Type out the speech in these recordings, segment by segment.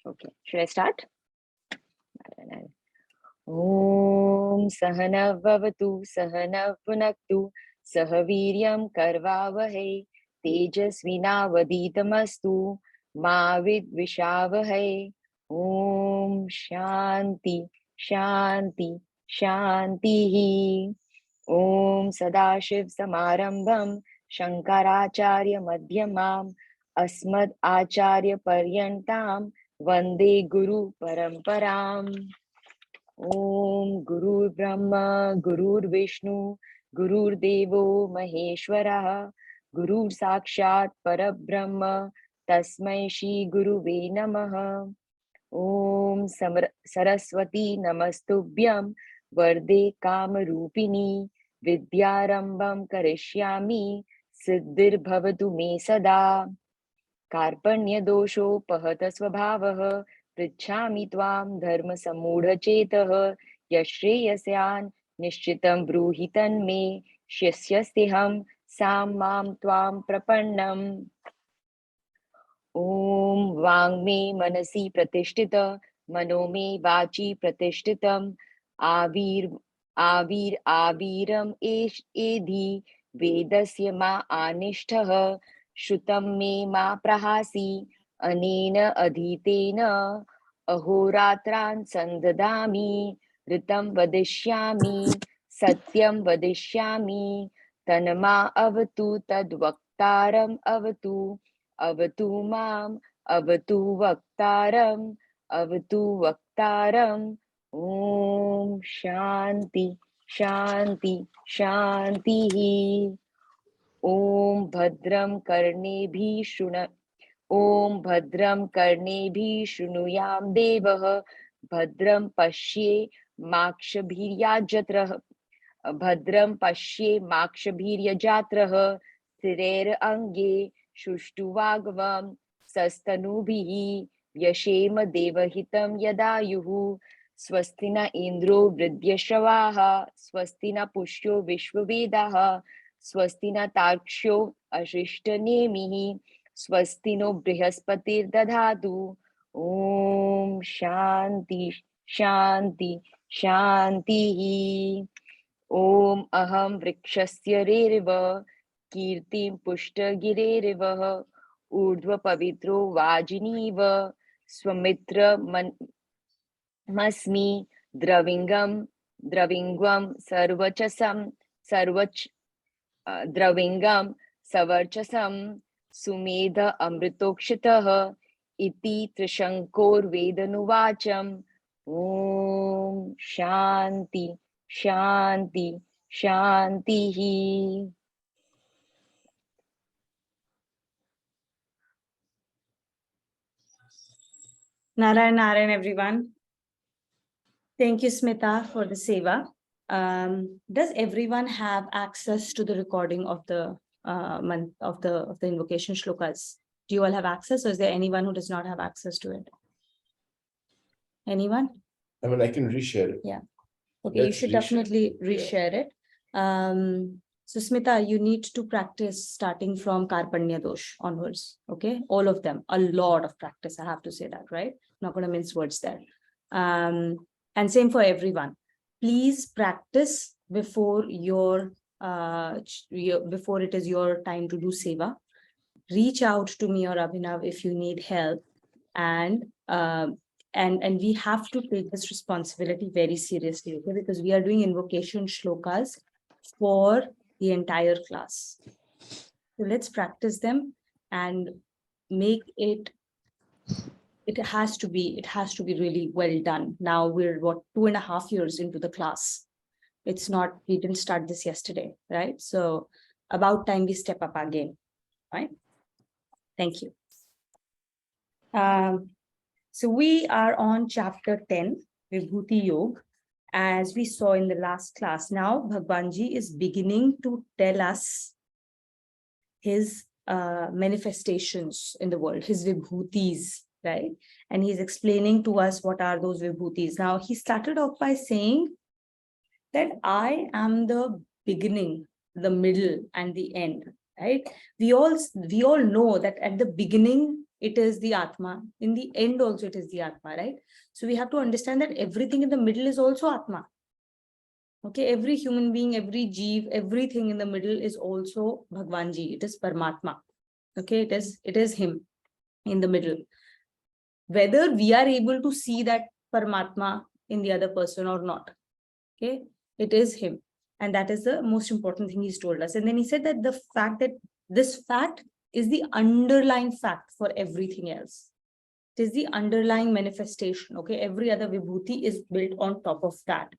Okay, should I start? Om Sahana Vavatu Sahana Punaktu Sahaviryam Karvavahe Tejasvinavaditamastu Ma Vidvishavahe. Om Shanti Shanti Shantihi. Om Sadashiv Samarambham Shankaracharya Madhyamam Asmad Acharya Paryantam Vande Guru Paramparam. Om Guru Brahma Gurur Vishnu Gurur Devo Maheshwara Gurur Sakshat Parabrahma Tasmai Shri Guruve Namaha. Om Saraswati Namastubhyam Varde Kamarupini Vidyarambam Karishyami Siddhir Bhavatu Me Sada. कार्पण्य दोषोपहत स्वभावः पृच्छामि त्वां धर्म सम्मूढचेतः यश्रेयस्यान् निश्चितं ब्रूहि तन्मे शिष्यस्तेऽहं सां मां त्वां प्रपन्नम् ॐ वाङ्मे मनसि प्रतिष्ठित मनो मे वाचि प्रतिष्ठितम् आवीरम् एधि वेदस्य मा आनिष्ठः श्रुतं मे मा प्रहासि अनेन अधीतेन अहोरात्रान् सन्ददामि ऋतं वदिष्यामि सत्यं वदिष्यामि तन्मा अवतु तद्वक्तारम् अवतु अवतु माम् अवतु वक्तारम् अवतु वक्तारम् ॐ शान्ति शान्ति शान्तिः ॐ भद्रं कर्णेभिः शृणुयाम देवः भद्रं पश्येमाक्षभिर्यजत्रः भद्रं पश्येमाक्षभिर्यजत्रः स्थिरैरङ्गे सुष्ठुवागवं सस्तनूभिः व्यशेम देवहितं यदायुः स्वस्ति न इन्द्रो वृद्ध्यश्रवाः स्वस्ति न पुष्यो विश्ववेदाः स्वस्ति न तार्क्ष्यो अशिष्टनेमिः स्वस्ति नो बृहस्पतिर्दधातु ॐ शान्ति शान्ति शान्तिः ॐ अहं वृक्षस्य रेरिव कीर्तिं पुष्टगिरेरिव ऊर्ध्वपवित्रो वाजिनीव स्वमित्रमस्मि द्रविङ्गं द्रविङ्गं सवर्चसं सुमेध अमृतोक्षितः इति त्रिशङ्कोर्वेदनुवाचम् ॐ शान्ति शान्ति शान्तिः Narayan, Narayan, everyone. Thank you, Smita, for the seva. Does everyone have access to the recording of the month of the invocation shlokas? Do you all have access, or is there anyone who does not have access to it? Anyone? I mean, I can reshare it. Yeah. Okay, you should definitely reshare it. So Smita, you need to practice starting from Karpanya Dosh onwards. Okay, all of them, a lot of practice. I have to say that, right? Not going to mince words there. And same for everyone. Please practice before before it is your time to do seva. Reach out to me or Abhinav if you need help, and we have to take this responsibility very seriously, okay? Because we are doing invocation shlokas for the entire class. So let's practice them and make it. It has to be really well done. Now we're 2.5 years into the class. It's not, we didn't start this yesterday, right? So about time we step up again, right? Thank you. So we are on chapter 10, Vibhuti Yoga, as we saw in the last class. Now Bhagwanji is beginning to tell us his manifestations in the world, his vibhutis, right? And he's explaining to us what are those vibhutis. Now he started off by saying that I am the beginning, the middle, and the end, right? We all know that at the beginning it is the Atma. In the end also it is the Atma, right? So we have to understand that everything in the middle is also Atma. Okay, every human being, every jeev, everything in the middle is also Bhagwan Ji. It is Paramatma. Okay, it is him in the middle. Whether we are able to see that Paramatma in the other person or not. Okay, it is him. And that is the most important thing he's told us. And then he said that the fact that this fact is the underlying fact for everything else. It is the underlying manifestation. Okay, every other vibhuti is built on top of that.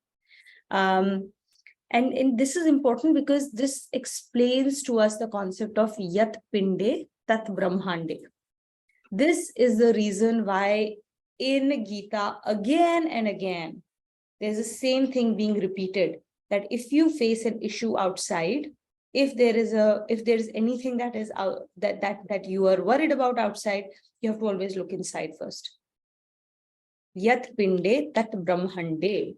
And this is important because this explains to us the concept of Yat Pinde Tat Brahmande. This is the reason why in Gita, again and again, there's the same thing being repeated, that if you face an issue outside, if there is anything that is out that you are worried about outside, you have to always look inside first. Yat Pinde Tat Brahmande.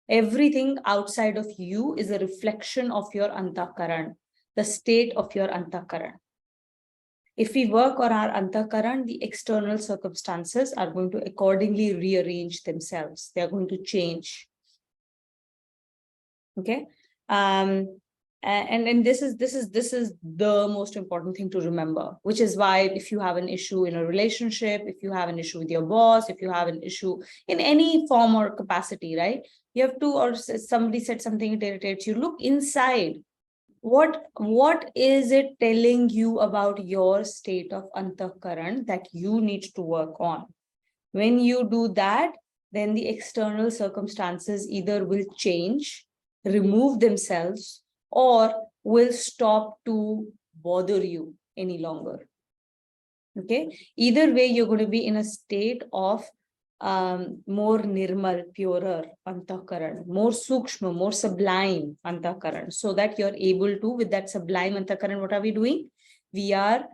Everything outside of you is a reflection of your antakaran, the state of your antakaran. If we work on our antakaran, the external circumstances are going to accordingly rearrange themselves. They are going to change. Okay. And this is the most important thing to remember, which is why if you have an issue in a relationship, if you have an issue with your boss, if you have an issue in any form or capacity, right? You have to, or somebody said something that irritates you, look inside. What is it telling you about your state of antakaran that you need to work on? When you do that, then the external circumstances either will change, remove themselves, or will stop to bother you any longer. Okay, either way, you're going to be in a state of more nirmal, purer antakaran, more sukshma, more sublime antakaran, so that you're able to, with that sublime antakaran, what are we doing? We are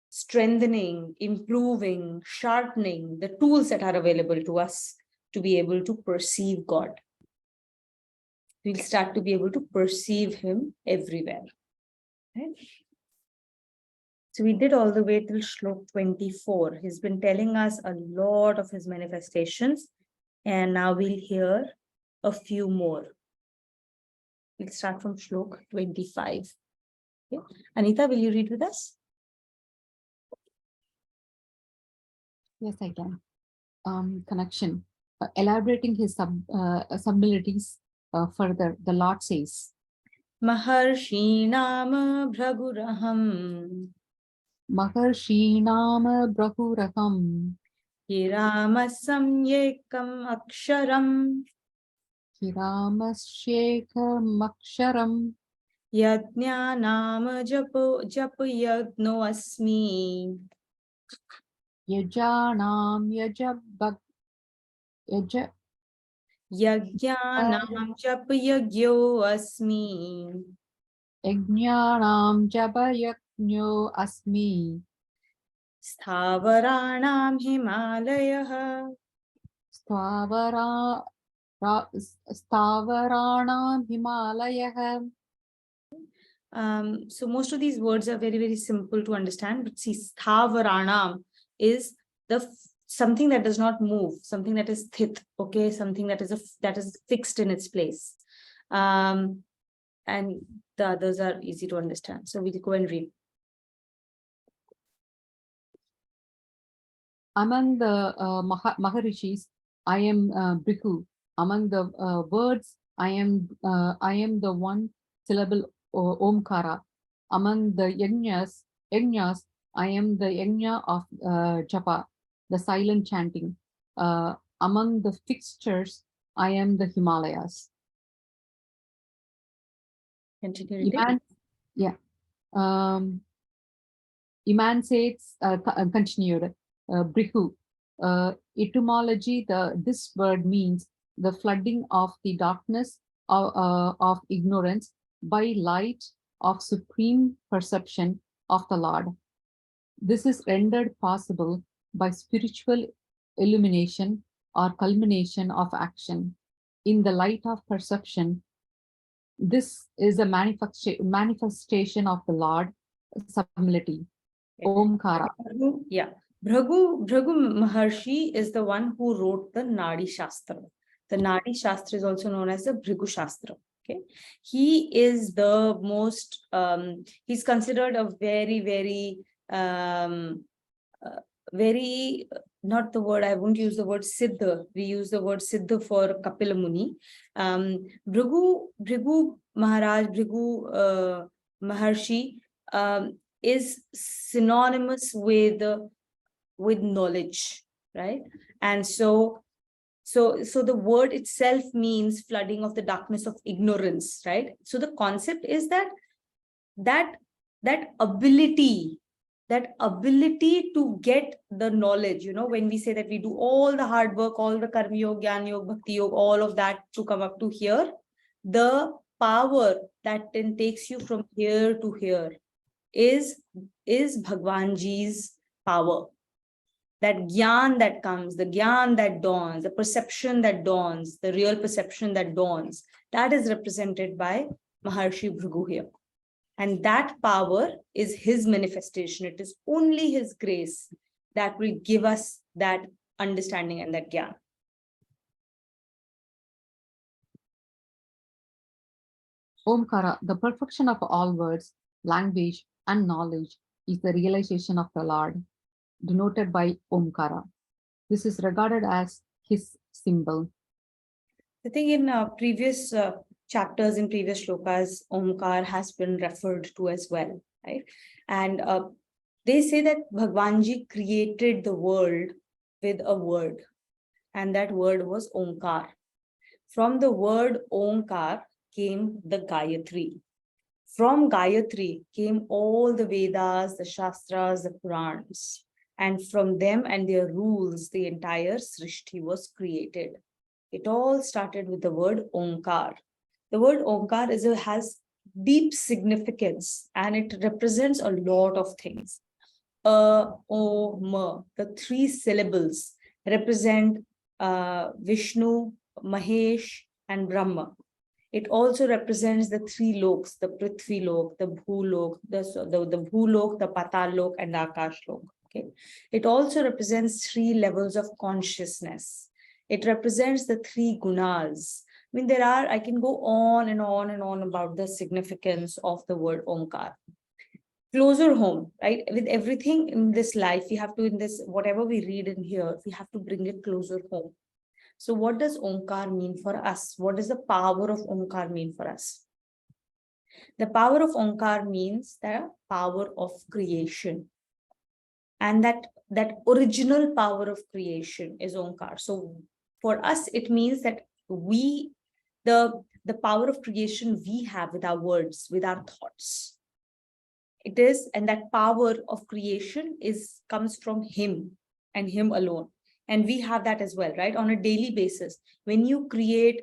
strengthening, improving, sharpening the tools that are available to us to be able to perceive God. We'll start to be able to perceive him everywhere. Right? So we did all the way till Shlok 24. He's been telling us a lot of his manifestations, and now we'll hear a few more. We'll start from Shlok 25. Okay. Anita, will you read with us? Yes, I can. Connection. Elaborating his subtleties further, the Lord says, Maharshinam Bhraguraham Maharshinam Brahuraham Hiramasam Yekam Aksharam Hiramasyekam Aksharam Yajnanam Jap Yagno Asmi Yajanam Yajnanam Jap Yagyo Asmi Yajnanam Jabayajno Asmi Stavaranam Himalayah Stavaranam Himalayah. So most of these words are very, very simple to understand. But see, Sthavaranam is something that does not move, something that is sthit, okay, something that is fixed in its place. And the others are easy to understand. So we'll go and read. Among the Maharishis, I am Bhikkhu. Among the words, I am the one syllable Omkara. Among the yajnas, I am the yajna of japa, the silent chanting. Among the fixtures, I am the Himalayas. Continue reading. Emancates, continued. Bhikkhu. Etymology, this word means the flooding of the darkness of ignorance by light of supreme perception of the Lord. This is rendered possible by spiritual illumination or culmination of action. In the light of perception, this is a manifestation of the Lord, sublimity. Omkara. Yeah. Bhrigu Maharshi is the one who wrote the Nadi Shastra. The Nadi Shastra is also known as the Bhrigu Shastra. Okay, he is the most, he's considered a very, not the word, I won't use the word Siddha. We use the word Siddha for Kapila Muni. Bhrigu Maharaj, Bhrigu Maharshi is synonymous with knowledge, right? And so the word itself means flooding of the darkness of ignorance, right? So the concept is that ability to get the knowledge, when we say that we do all the hard work, all the karma yoga, jnana yoga, bhakti yoga, all of that to come up to here, the power that then takes you from here to here is Bhagwanji's power. That gyan that comes, the gyan that dawns, the perception that dawns, the real perception that dawns, that is represented by Maharshi Bhrigu here. And that power is his manifestation. It is only his grace that will give us that understanding and that gyan. Omkara, the perfection of all words, language, and knowledge, is the realization of the Lord, denoted by Omkara. This is regarded as his symbol. I think in previous chapters, in previous shlokas, Omkar has been referred to as well, right? And they say that Bhagwanji created the world with a word, and that word was Omkar. From the word Omkar came the Gayatri. From Gayatri came all the Vedas, the Shastras, the Purans. And from them and their rules, the entire Srishti was created. It all started with the word Omkar. The word Omkar has deep significance, and it represents a lot of things. O, the three syllables represent Vishnu, Mahesh, and Brahma. It also represents the three loks, the Prithvi lok, the Bhulok, the Bhulok, the Patal lok, and the Akash lok. Okay. It also represents three levels of consciousness. It represents the three gunas. I mean, I can go on and on and on about the significance of the word Omkar. Closer home, right? With everything in this life, we have to, whatever we read in here, we have to bring it closer home. So what does Omkar mean for us? What does the power of Omkar mean for us? The power of Omkar means the power of creation. And that original power of creation is Omkar. So for us, it means that the power of creation we have with our words, with our thoughts. It is, and that power of creation comes from him and him alone. And we have that as well, right? On a daily basis, when you create,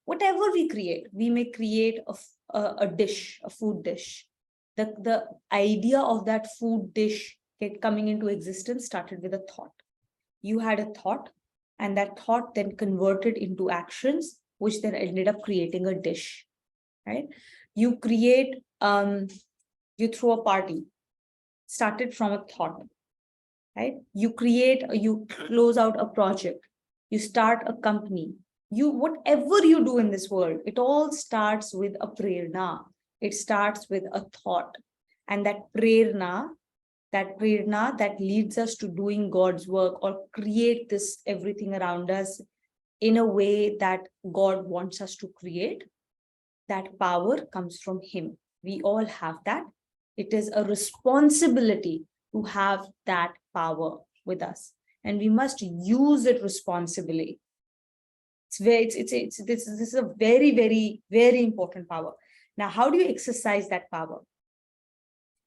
whatever we create, we may create a dish, a food dish. The idea of that food dish coming into existence started with a thought. You had a thought, and that thought then converted into actions, which then ended up creating a dish, right? You create, you throw a party, started from a thought, right? You close out a project, you start a company, whatever you do in this world, it all starts with a prerna. It starts with a thought, and that prerna that leads us to doing God's work or create this everything around us in a way that God wants us to create. That power comes from him. We all have that. It is a responsibility to have that power with us, and we must use it responsibly. This is a very, very, very important power. Now, how do you exercise that power?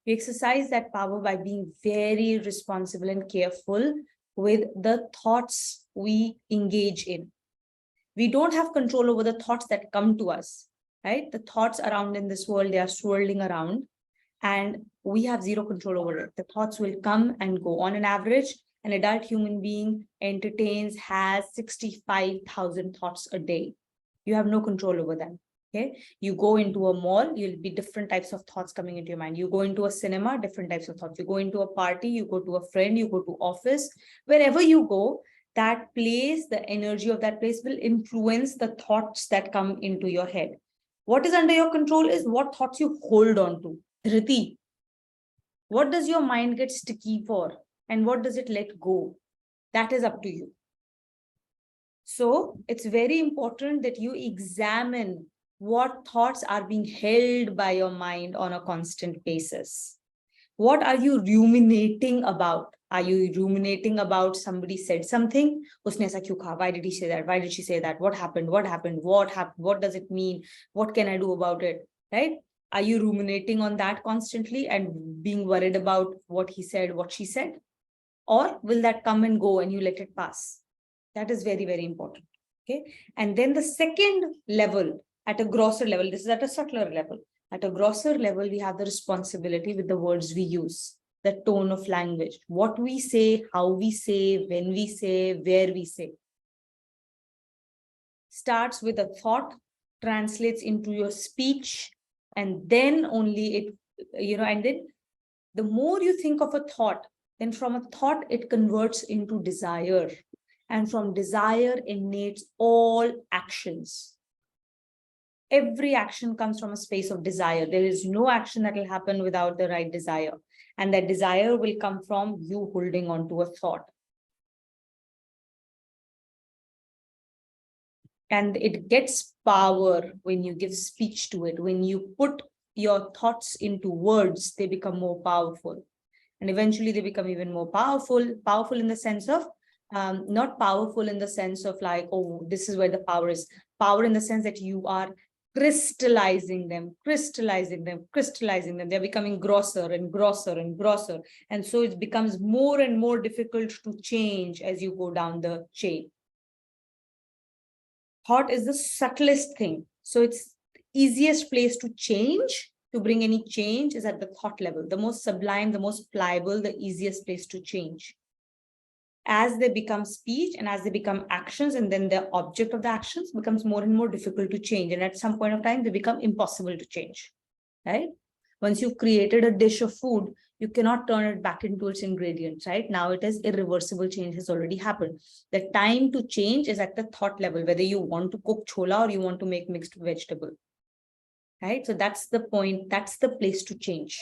You exercise that power by being very responsible and careful with the thoughts we engage in. We don't have control over the thoughts that come to us, right? The thoughts around in this world, they are swirling around, and we have zero control over it. The thoughts will come and go. On an average, an adult human being has 65,000 thoughts a day. You have no control over them. Okay, you go into a mall, you'll be different types of thoughts coming into your mind. You go into a cinema, different types of thoughts. You go into a party, you go to a friend, you go to office, wherever you go, that place, the energy of that place will influence the thoughts that come into your head. What is under your control is what thoughts you hold on to. Dhriti. What does your mind get sticky for? And what does it let go? That is up to you. So it's very important that you examine what thoughts are being held by your mind on a constant basis. What are you ruminating about? Are you ruminating about somebody said something? Usne aisa kyun kaha? Why did he say that? Why did she say that? What happened? What happened? What happened? What does it mean? What can I do about it? Right? Are you ruminating on that constantly and being worried about what he said, what she said? Or will that come and go and you let it pass? That is very, very important. Okay. And then the second level, at a grosser level, this is at a subtler level. At a grosser level, we have the responsibility with the words we use, the tone of language, what we say, how we say, when we say, where we say. Starts with a thought, translates into your speech, and then only it, and then the more you think of a thought, then from a thought, it converts into desire. And from desire emanates all actions. Every action comes from a space of desire. There is no action that will happen without the right desire. And that desire will come from you holding on to a thought. And it gets power when you give speech to it. When you put your thoughts into words, they become more powerful. And eventually they become even more powerful. Powerful in the sense of, not powerful in the sense of like, oh, this is where the power is. Power in the sense that you are crystallizing them. They're becoming grosser and grosser and grosser. And so it becomes more and more difficult to change as you go down the chain. Thought is the subtlest thing. So it's the easiest place to change, to bring any change is at the thought level. The most sublime, the most pliable, the easiest place to change. As they become speech and as they become actions, and then the object of the actions becomes more and more difficult to change. And at some point of time, they become impossible to change, right? Once you've created a dish of food, you cannot turn it back into its ingredients, right? Now it is irreversible change has already happened. The time to change is at the thought level, whether you want to cook chola or you want to make mixed vegetable, right? So that's the point. That's the place to change.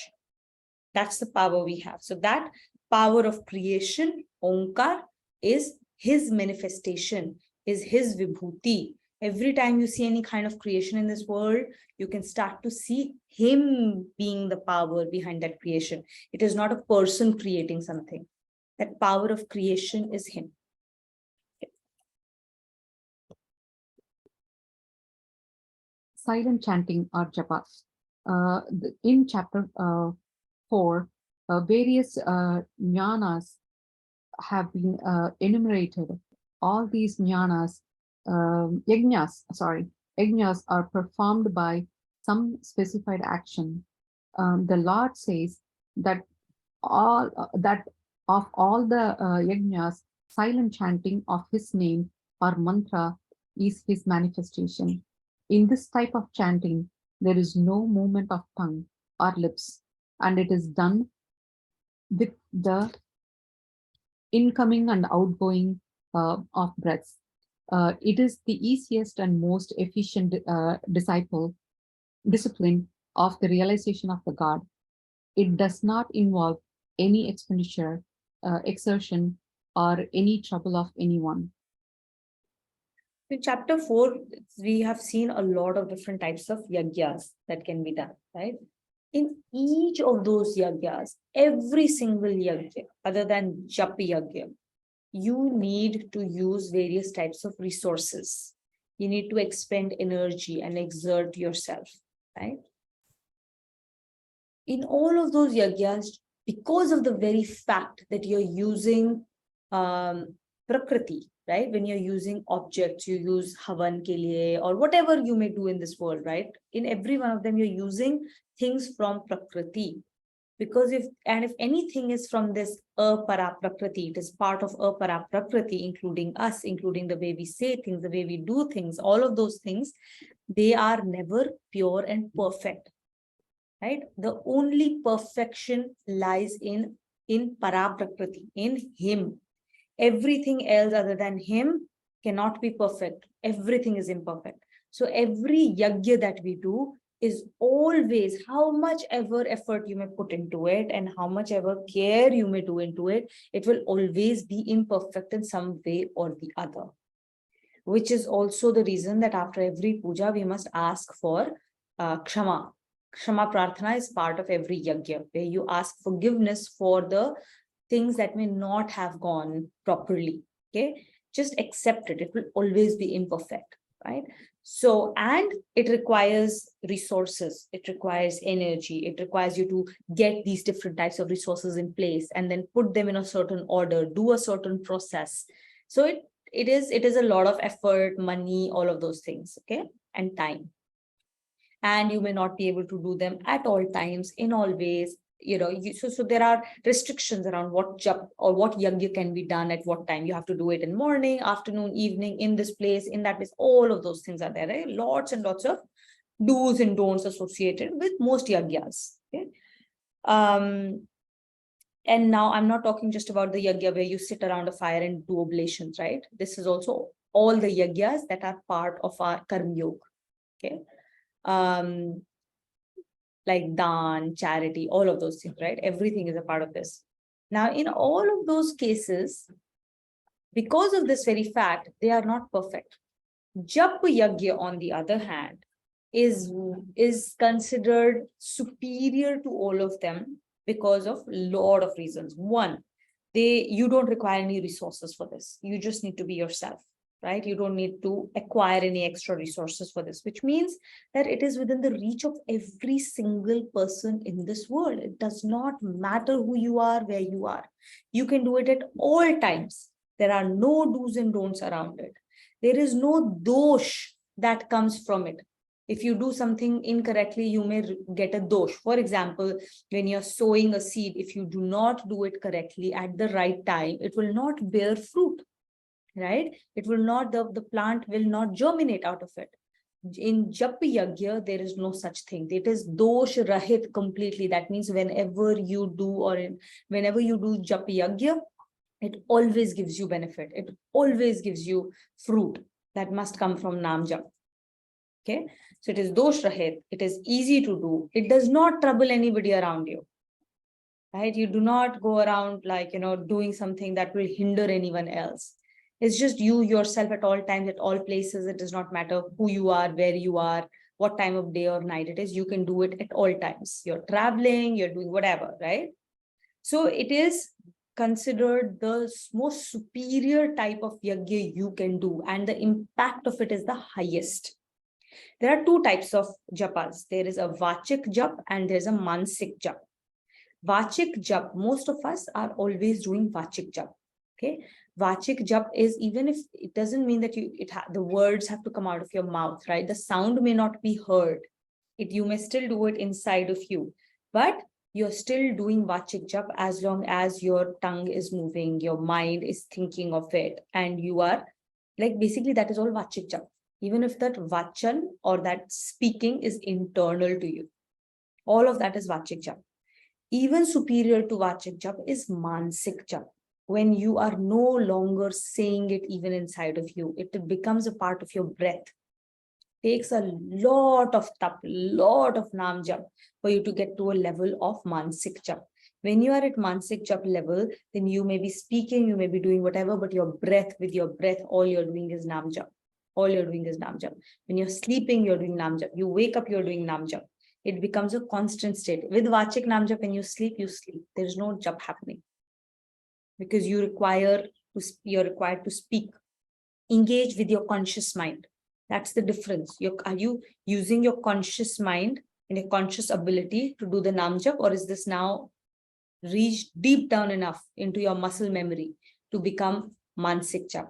That's the power we have. So that power of creation, Omkar, is his manifestation, is his vibhuti. Every time you see any kind of creation in this world, you can start to see him being the power behind that creation. It is not a person creating something. That power of creation is him. Silent chanting or japa. In chapter 4, various jnanas have been enumerated. All these jnanas, yajnas are performed by some specified action. The Lord says that of all the yajnas, silent chanting of his name or mantra is his manifestation. In this type of chanting, there is no movement of tongue or lips, and it is done with the incoming and outgoing of breaths. It is the easiest and most efficient discipline of the realization of the God. It does not involve any expenditure, exertion, or any trouble of anyone. In chapter 4, we have seen a lot of different types of yagyas that can be done, right? In each of those yagyas, every single yagya, other than japa yagya, you need to use various types of resources. You need to expend energy and exert yourself, right? In all of those yagyas, because of the very fact that you're using prakriti, right? When you're using objects, you use havan ke liye, or whatever you may do in this world, right? In every one of them, you're using things from prakriti. Because if anything is from this apara prakriti, it is part of apara prakriti, including us, including the way we say things, the way we do things, all of those things, they are never pure and perfect, right? The only perfection lies in Paraprakriti, in him. Everything else other than him cannot be perfect. Everything is imperfect. So every yajna that we do is always, how much ever effort you may put into it and how much ever care you may do into it, it will always be imperfect in some way or the other. Which is also the reason that after every puja, we must ask for kshama. Kshama prarthana is part of every yajna, where you ask forgiveness for the things that may not have gone properly. Okay, just accept it. It will always be imperfect, right? So, and it requires resources, it requires energy, it requires you to get these different types of resources in place and then put them in a certain order, do a certain process. So it is a lot of effort, money, all of those things, okay, and time. And you may not be able to do them at all times, in all ways. So there are restrictions around what jap or what yajna can be done at what time. You have to do it in morning, afternoon, evening, in this place, in that place. All of those things are there, right? Lots and lots of do's and don'ts associated with most yajnas. Okay. And now I'm not talking just about the yajna where you sit around a fire and do oblations, right? This is also all the yajnas that are part of our karma yoga. Okay. Like dan, charity, all of those things, right? Everything is a part of this. Now, in all of those cases, because of this very fact, they are not perfect. Jap yajna, on the other hand, is considered superior to all of them because of a lot of reasons. One, you don't require any resources for this. You just need to be yourself, right? You don't need to acquire any extra resources for this, which means that it is within the reach of every single person in this world. It does not matter who you are, where you are. You can do it at all times. There are no do's and don'ts around it. There is no dosh that comes from it. If you do something incorrectly, you may get a dosh. For example, when you're sowing a seed, if you do not do it correctly at the right time, it will not bear fruit, right? It will not, the plant will not germinate out of it. In Jap Yajna, there is no such thing. It is dosh rahit completely. That means whenever you do whenever you do Jap Yajna, it always gives you benefit. It always gives you fruit that must come from Nam Jap. Okay, so it is dosh rahit. It is easy to do. It does not trouble anybody around you, right? You do not go around like, doing something that will hinder anyone else. It's just you yourself at all times, at all places. It does not matter who you are, where you are, what time of day or night it is. You can do it at all times. You're traveling, you're doing whatever, right? So it is considered the most superior type of yajna you can do, and the impact of it is the highest. There are two types of japas. There is a vachik jap and there's a mansik jap. Vachik jap, most of us are always doing vachik jap. Okay, vachik jap is, even if it doesn't mean that the words have to come out of your mouth, right? The sound may not be heard. You may still do it inside of you, but you're still doing vachik jap as long as your tongue is moving, your mind is thinking of it, and you are like, basically that is all vachik jap. Even if that vachan or that speaking is internal to you, all of that is vachik jap. Even superior to vachik jap is mansik jap. When you are no longer saying it even inside of you, it becomes a part of your breath. Takes a lot of tap, lot of nam jap for you to get to a level of mansik jap. When you are at mansik jap level, then you may be speaking, you may be doing whatever, but with your breath, all you're doing is nam jap. All you're doing is nam jap. When you're sleeping, you're doing nam jap. You wake up, you're doing nam jap. It becomes a constant state. With vachik nam jap, when you sleep, you sleep. There's no jap happening. Because you're required to speak. Engage with your conscious mind. That's the difference. Are you using your conscious mind and your conscious ability to do the nam jap, or is this now reached deep down enough into your muscle memory to become mansik jap?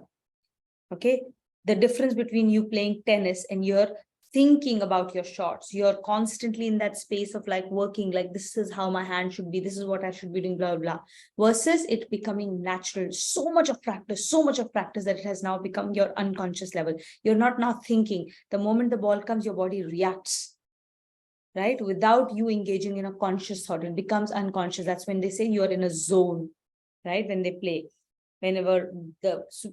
Okay. The difference between you playing tennis and you're thinking about your shots. You're constantly in that space of like working, like this is how my hand should be, this is what I should be doing, blah, blah, versus it becoming natural. So much of practice that it has now become your unconscious level. You're not now thinking. The moment the ball comes, your body reacts, right? Without you engaging in a conscious thought, it becomes unconscious. That's when they say you're in a zone, right? When they play, whenever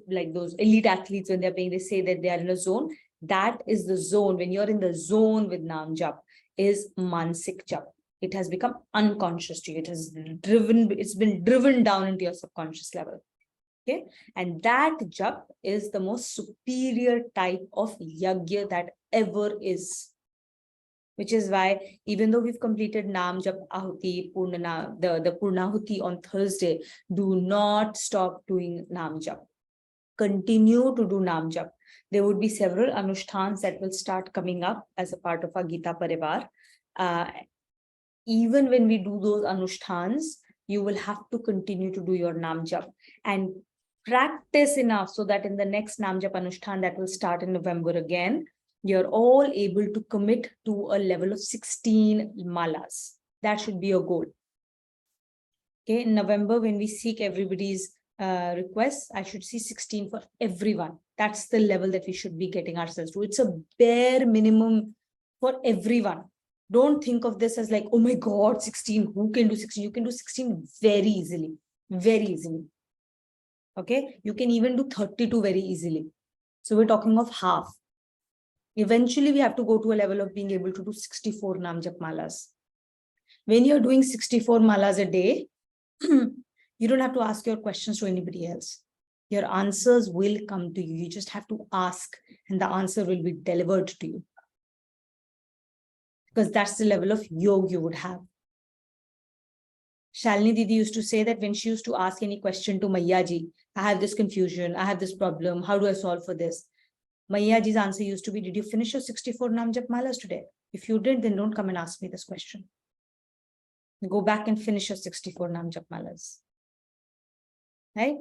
like those elite athletes, when they're playing, they say that they are in a zone. That is the zone. When you're in the zone with Nam Jap, is Mansik Jap. It has become unconscious to you. It's been driven down into your subconscious level. Okay. And that Jap is the most superior type of yagya that ever is. Which is why, even though we've completed Nam Jap Ahuti, the Purnahuti on Thursday, do not stop doing Nam Jap. Continue to do Nam Jap. There would be several anushtans that will start coming up as a part of our Gita Parivar. Even when we do those anushtans, you will have to continue to do your Nam Jap and practice enough so that in the next Nam Jap anushtan that will start in November again, you're all able to commit to a level of 16 malas. That should be your goal. Okay, in November, when we seek everybody's requests, I should see 16 for everyone. That's the level that we should be getting ourselves to. It's a bare minimum for everyone. Don't think of this as like, oh my God, 16, who can do 16? You can do 16 very easily, very easily. Okay, you can even do 32 very easily. So we're talking of half. Eventually, we have to go to a level of being able to do 64 Nam Jap malas. When you're doing 64 malas a day, you don't have to ask your questions to anybody else. Your answers will come to you. You just have to ask, and the answer will be delivered to you. Because that's the level of yoga you would have. Shalini Didi used to say that when she used to ask any question to Maiyaji, I have this confusion, I have this problem, how do I solve for this? Maiyaji's answer used to be, did you finish your 64 Nam Jap malas today? If you did, then don't come and ask me this question. Go back and finish your 64 Nam Jap malas. Right?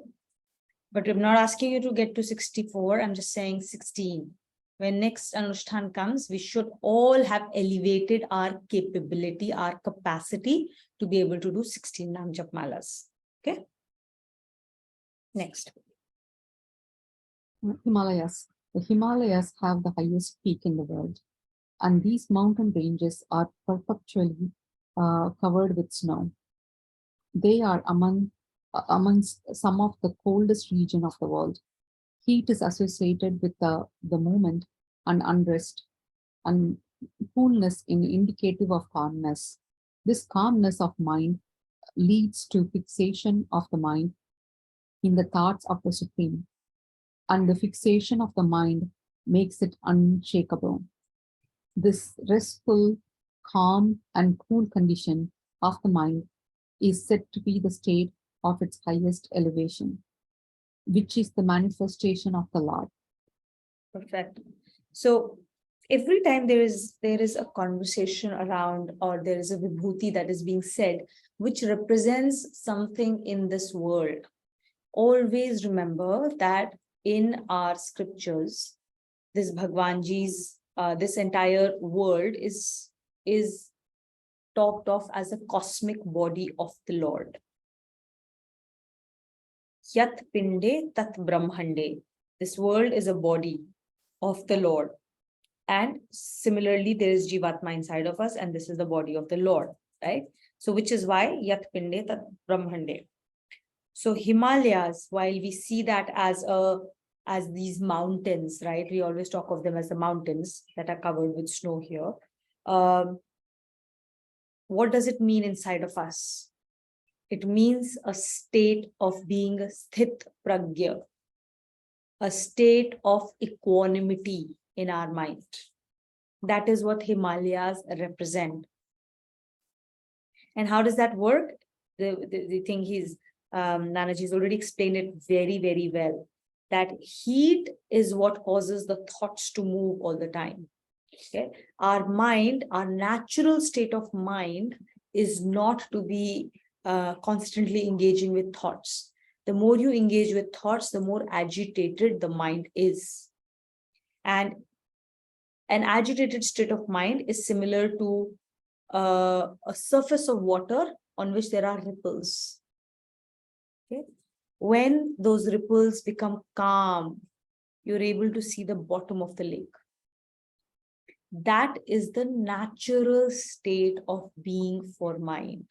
But I'm not asking you to get to 64. I'm just saying 16. When next Anushthan comes, we should all have elevated our capability, our capacity to be able to do 16 Nam Jap malas. Okay? Next. Himalayas. The Himalayas have the highest peak in the world, and these mountain ranges are perpetually covered with snow. They are amongst some of the coldest region of the world. Heat is associated with the movement and unrest, and coolness in indicative of calmness. This calmness of mind leads to fixation of the mind in the thoughts of the Supreme, and the fixation of the mind makes it unshakable. This restful, calm, and cool condition of the mind is said to be the state of its highest elevation, which is the manifestation of the Lord. Perfect. So every time there is a conversation around, or there is a vibhuti that is being said, which represents something in this world, always remember that in our scriptures, this Bhagwanji's, this entire world is talked of as a cosmic body of the Lord. Yat pinde tat brahmande. This world is a body of the Lord. And similarly, there is Jivatma inside of us, and this is the body of the Lord, right? So which is why Yat pinde tat brahmande. So Himalayas, while we see that as these mountains, right? We always talk of them as the mountains that are covered with snow here. What does it mean inside of us? It means a state of being sthit pragya, a state of equanimity in our mind. That is what Himalayas represent. And how does that work? The thing Nanaji's already explained it very, very well. That heat is what causes the thoughts to move all the time. Okay, our mind, our natural state of mind is not to be constantly engaging with thoughts. The more you engage with thoughts, the more agitated the mind is. And An agitated state of mind is similar to a surface of water on which there are ripples. Okay. When those ripples become calm, you're able to see the bottom of the lake. That is the natural state of being for mind.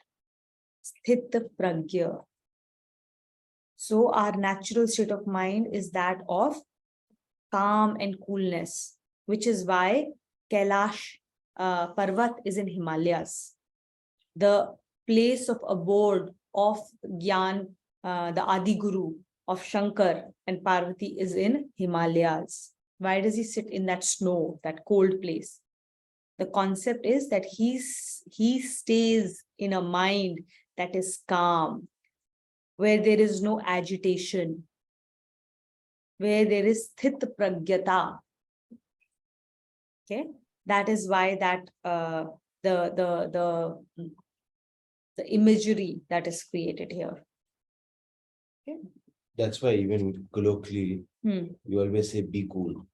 Sthita pragya. So our natural state of mind is that of calm and coolness, which is why Kailash Parvat is in Himalayas. The place of abode of Gyan, the Adi Guru of Shankar and Parvati is in Himalayas. Why does he sit in that snow, that cold place? The concept is that he stays in a mind that is calm, where there is no agitation, where there is sthit pragyata. Okay, that is why that the imagery that is created here. Okay. That's why even colloquially, you always say be cool.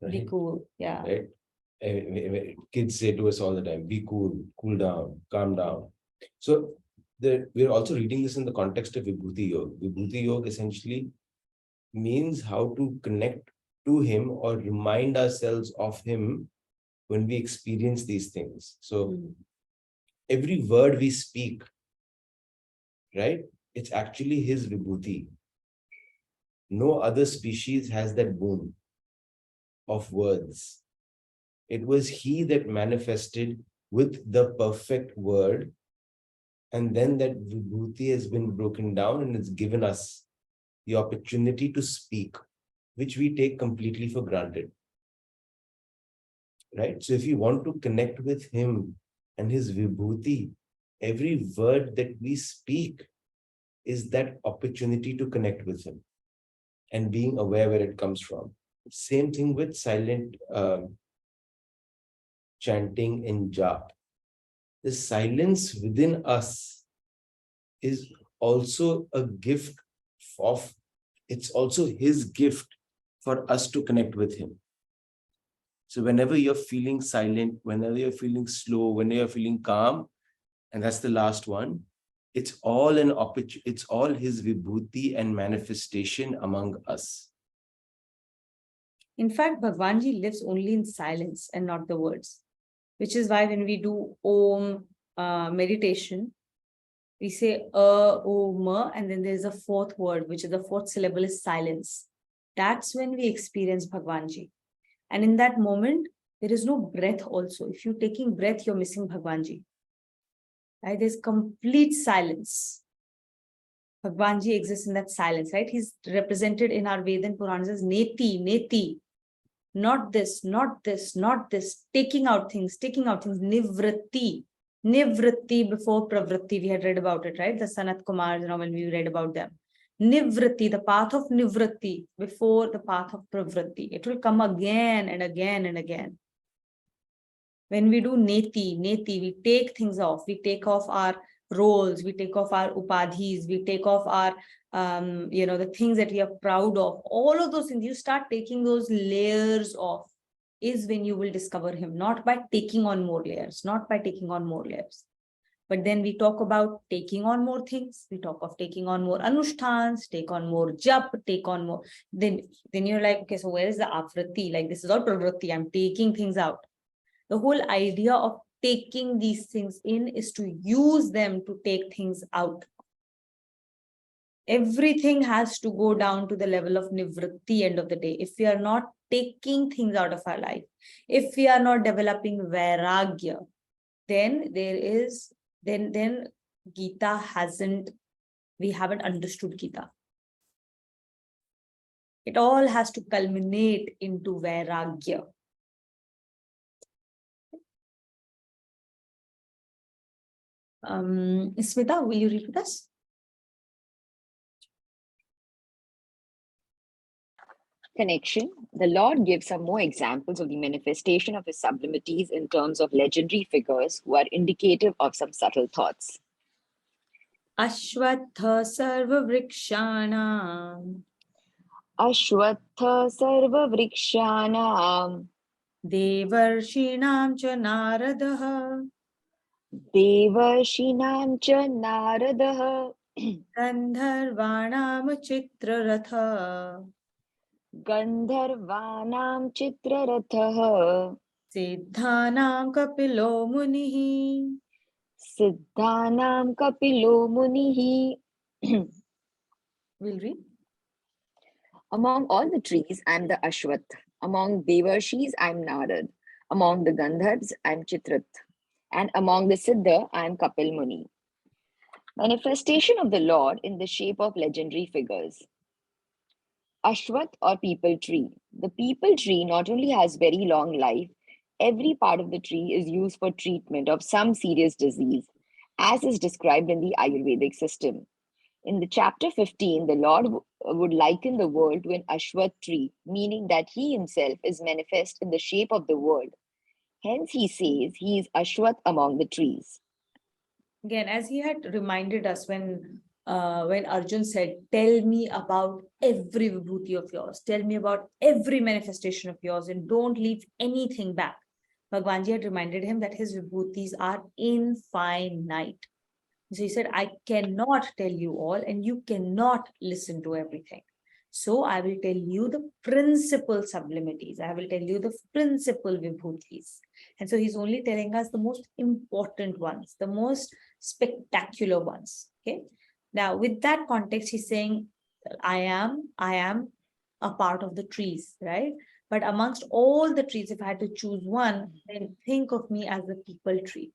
Be Right? cool, yeah. Right? Kids say to us all the time, be cool, cool down, calm down. So we're also reading this in the context of Vibhuti Yoga. Vibhuti Yoga essentially means how to connect to him or remind ourselves of him when we experience these things. So every word we speak, right, it's actually his Vibhuti. No other species has that boon of words. It was he that manifested with the perfect word, and then that Vibhuti has been broken down and it's given us the opportunity to speak, which we take completely for granted. Right? So if you want to connect with him and his Vibhuti, every word that we speak is that opportunity to connect with him and being aware where it comes from. Same thing with silent chanting in jap. The silence within us is also a gift of, it's also his gift for us to connect with him. So whenever you're feeling silent, whenever you're feeling slow, whenever you're feeling calm, and that's the last one, it's all an opportunity, it's all his vibhuti and manifestation among us. In fact, Bhagwanji lives only in silence and not the words, which is why when we do Om meditation, we say Om, and then there's a fourth word, which is the fourth syllable is silence. That's when we experience Bhagwanji. And in that moment, there is no breath also. If you're taking breath, you're missing Bhagwanji. Right? There's complete silence. Bhagwanji exists in that silence, right? He's represented in our Vedan Puranas as Neti, Neti. Not this, not this, not this. Taking out things, Nivritti. Nivritti before Pravritti. We had read about it, right? The Sanat Kumars, when we read about them. Nivritti, the path of Nivritti before the path of Pravritti. It will come again and again and again. When we do Neti, we take things off. We take off our roles, we take off our upadhis, we take off our, the things that we are proud of. All of those things, you start taking those layers off, is when you will discover him, not by taking on more layers, not by taking on more layers. But then we talk about taking on more things. We talk of taking on more anushtans, take on more jap, take on more. Then you're like, okay, so where is the afritti? Like, this is all pravritti. I'm taking things out. The whole idea of taking these things in is to use them to take things out. Everything has to go down to the level of nivritti end of the day. If we are not taking things out of our life, if we are not developing vairagya, then then Gita we haven't understood Gita. It all has to culminate into vairagya. Smita, will you read this? Connection. The Lord gives some more examples of the manifestation of his sublimities in terms of legendary figures who are indicative of some subtle thoughts. Ashwatha sarva vrikshanam. Ashwatha sarva vrikshanam. Devarshinaam cha Naradaha Devarshinam cha Naradaha Gandharvanam Chitraratha Gandharvanam Chitraratha Siddhanam Kapilo Munihi. Siddhanam Kapilo Munihi. We'll read. Among all the trees, I'm the Ashwath. Among Devarshis, I'm Narad. Among the Gandharvs, I'm Chitrat. And among the Siddha, I'm Kapil Muni. Manifestation of the Lord in the shape of legendary figures. Ashwath or people tree. The people tree not only has very long life, every part of the tree is used for treatment of some serious disease, as is described in the Ayurvedic system. In the chapter 15, the Lord would liken the world to an Ashwath tree, meaning that he himself is manifest in the shape of the world. Hence, he says he is Ashwath among the trees. Again, as he had reminded us when Arjun said, "Tell me about every vibhuti of yours, tell me about every manifestation of yours, and don't leave anything back." Bhagwanji had reminded him that his vibhutis are infinite. So he said, I cannot tell you all, and you cannot listen to everything. So I will tell you the principal sublimities. I will tell you the principal vibhutis. And so he's only telling us the most important ones, the most spectacular ones. Okay. Now, with that context, he's saying, I am a part of the trees, right? But amongst all the trees, if I had to choose one, then think of me as the people tree.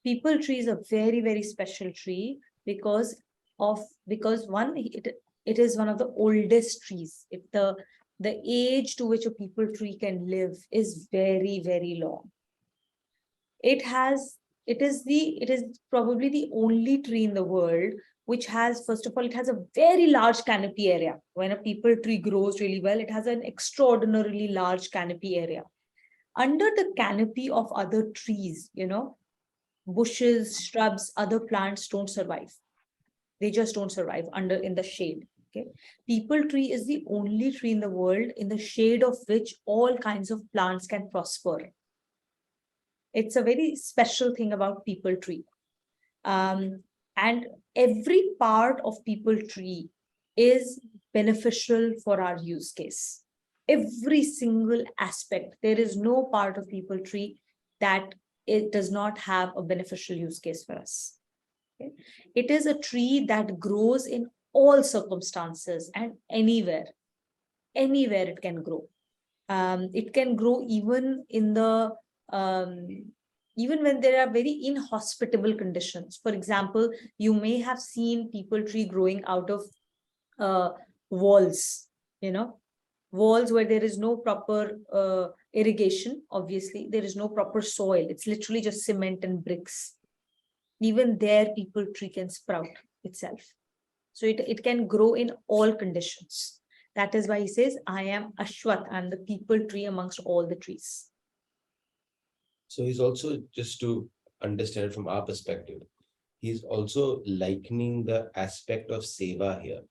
People tree is a very, very special tree because one, it is one of the oldest trees. If the age to which a people tree can live is very, very long. It is probably the only tree in the world which has, first of all, it has a very large canopy area. When a people tree grows really well, it has an extraordinarily large canopy area. Under the canopy of other trees, bushes, shrubs, other plants don't survive. They just don't survive in the shade. Okay. People tree is the only tree in the world in the shade of which all kinds of plants can prosper. It's a very special thing about people tree. And every part of people tree is beneficial for our use case. Every single aspect. There is no part of people tree that it does not have a beneficial use case for us. Okay? It is a tree that grows in all circumstances and anywhere it can grow. It can grow even in the even when there are very inhospitable conditions. For example, you may have seen people tree growing out of walls, walls where there is no proper irrigation. Obviously, there is no proper soil. It's literally just cement and bricks. Even there, people tree can sprout itself. So it can grow in all conditions. That is why he says, I am Ashwath, I'm the people tree amongst all the trees. So he's also, just to understand from our perspective, he's also likening the aspect of seva here.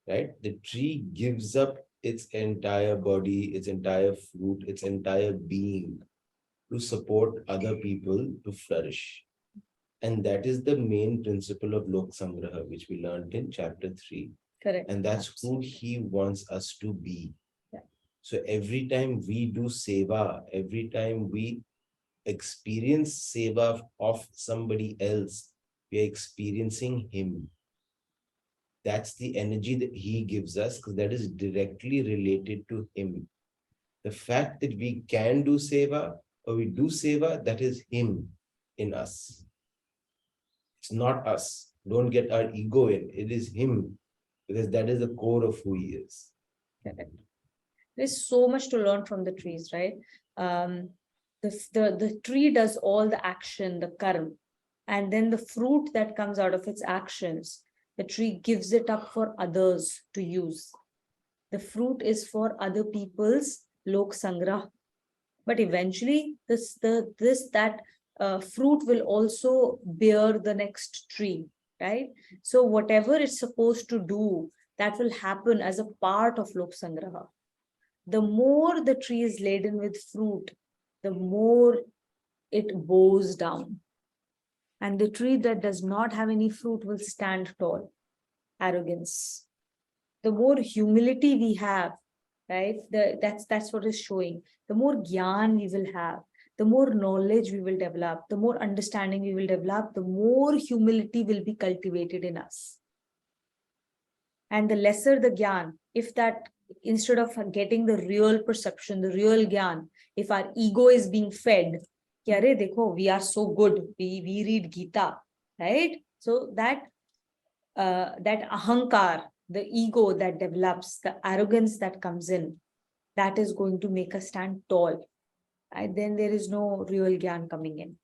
Right? The tree gives up its entire body, its entire fruit, its entire being to support other people to flourish. And that is the main principle of Lok Sangraha, which we learned in chapter 3. Correct. And that's who he wants us to be. Yeah. So every time we do seva, every time we experience seva of somebody else, we are experiencing him. That's the energy that he gives us, because that is directly related to him. The fact that we can do seva or we do seva, that is him in us. It's not us. Don't get our ego in. It is him, because that is the core of who he is. Correct. There's so much to learn from the trees, right? The tree does all the action, the karma, and then the fruit that comes out of its actions, the tree gives it up for others to use. The fruit is for other people's lok sangrah. But eventually, that fruit will also bear the next tree, right? So whatever it's supposed to do, that will happen as a part of lok sangraha. the more the tree is laden with fruit, the more it bows down. And the tree that does not have any fruit will stand tall. Arrogance. The more humility we have, right? That's what is showing. The more gyan we will have, the more knowledge we will develop, the more understanding we will develop, the more humility will be cultivated in us. And the lesser the gyan, if that, instead of getting the real perception, the real gyan, if our ego is being fed, dekho, we are so good, we read Gita, right? So that ahankar, the ego that develops, the arrogance that comes in, that is going to make us stand tall. And then there is no real gyan coming in.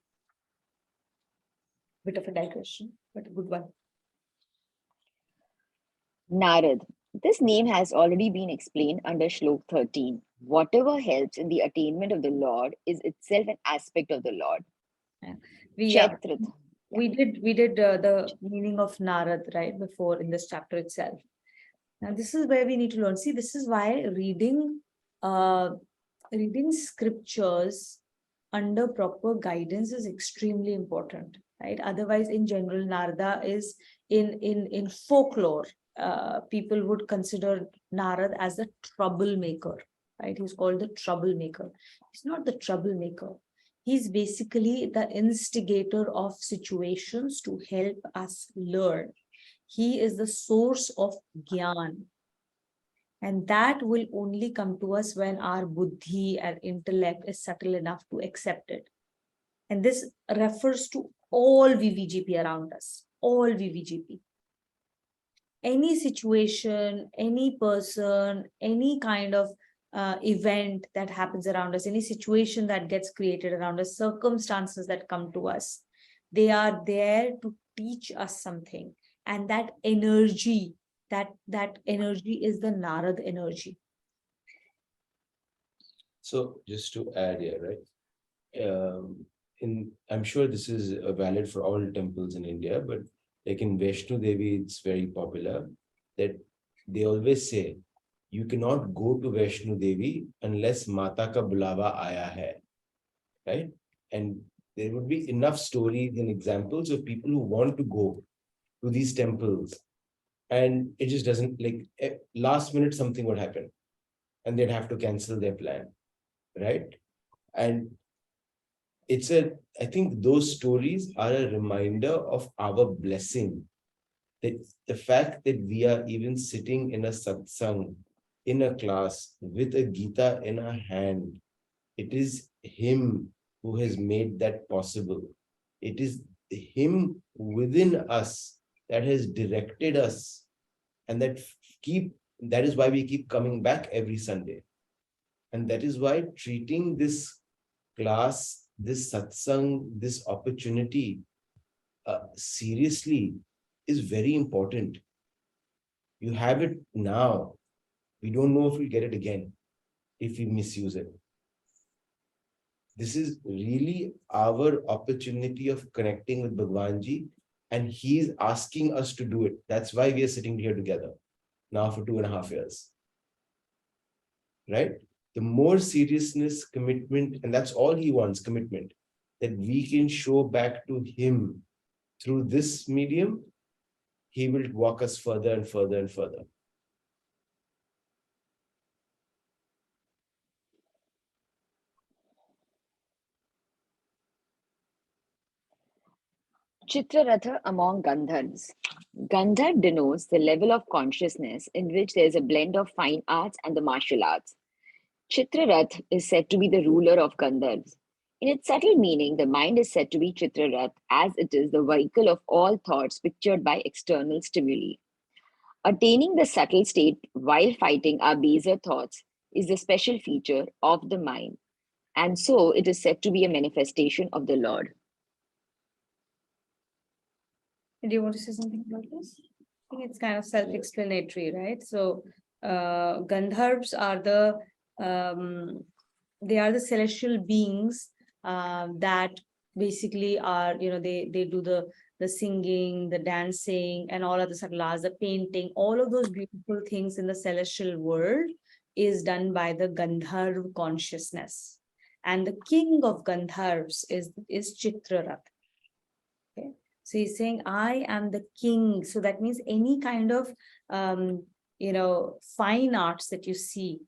Bit of a digression, but a good one. Narad. This name has already been explained under Shlok 13. Whatever helps in the attainment of the Lord is itself an aspect of the Lord. Chaitrit. We did the meaning of Narad right before in this chapter itself. Now this is where we need to learn. See, this is why reading scriptures under proper guidance is extremely important, right? Otherwise, in general, Narada is in folklore. People would consider Narad as a troublemaker, right? He's called the troublemaker. He's not the troublemaker. He's basically the instigator of situations to help us learn. He is the source of gyan. And that will only come to us when our buddhi and intellect is subtle enough to accept it. And this refers to all VVGP around us, all VVGP. Any situation, any person, any kind of event that happens around us, any situation that gets created around us, circumstances that come to us, they are there to teach us something. And that energy, that energy is the Narad energy. So just to add here, right? I'm sure this is valid for all temples in India, but like in Vaishno Devi, it's very popular that they always say, you cannot go to Vaishno Devi unless Mata ka bulawa aaya hai, right? And there would be enough stories and examples of people who want to go to these temples, and it just doesn't, like, last minute something would happen and they'd have to cancel their plan, right? And I think those stories are a reminder of our blessing. That the fact that we are even sitting in a satsang, in a class with a Gita in our hand, it is Him who has made that possible. It is Him within us that has directed us, and that is why we keep coming back every Sunday. And that is why treating this class, this satsang, this opportunity seriously is very important. You have it now. We don't know if we'll get it again if we misuse it. This is really our opportunity of connecting with Bhagwanji, and he's asking us to do it. That's why we are sitting here together now for 2.5 years. Right? The more seriousness, commitment, and that's all he wants, commitment, that we can show back to him through this medium, he will walk us further and further and further. Chitraratha among Gandharvas. Gandharv denotes the level of consciousness in which there is a blend of fine arts and the martial arts. Chitrarath is said to be the ruler of Gandharvas. In its subtle meaning, the mind is said to be Chitrarath as it is the vehicle of all thoughts pictured by external stimuli. Attaining the subtle state while fighting our baser thoughts is the special feature of the mind, and so it is said to be a manifestation of the Lord. Do you want to say something about this? I think it's kind of self-explanatory, right? So Gandharvas are they are the celestial beings that basically are, they do the singing, the dancing, and all of the saklas, the painting, all of those beautiful things in the celestial world is done by the Gandharv consciousness. And the king of Gandharvs is Chitrarath. Okay. So he's saying, I am the king. So that means any kind of, fine arts that you see,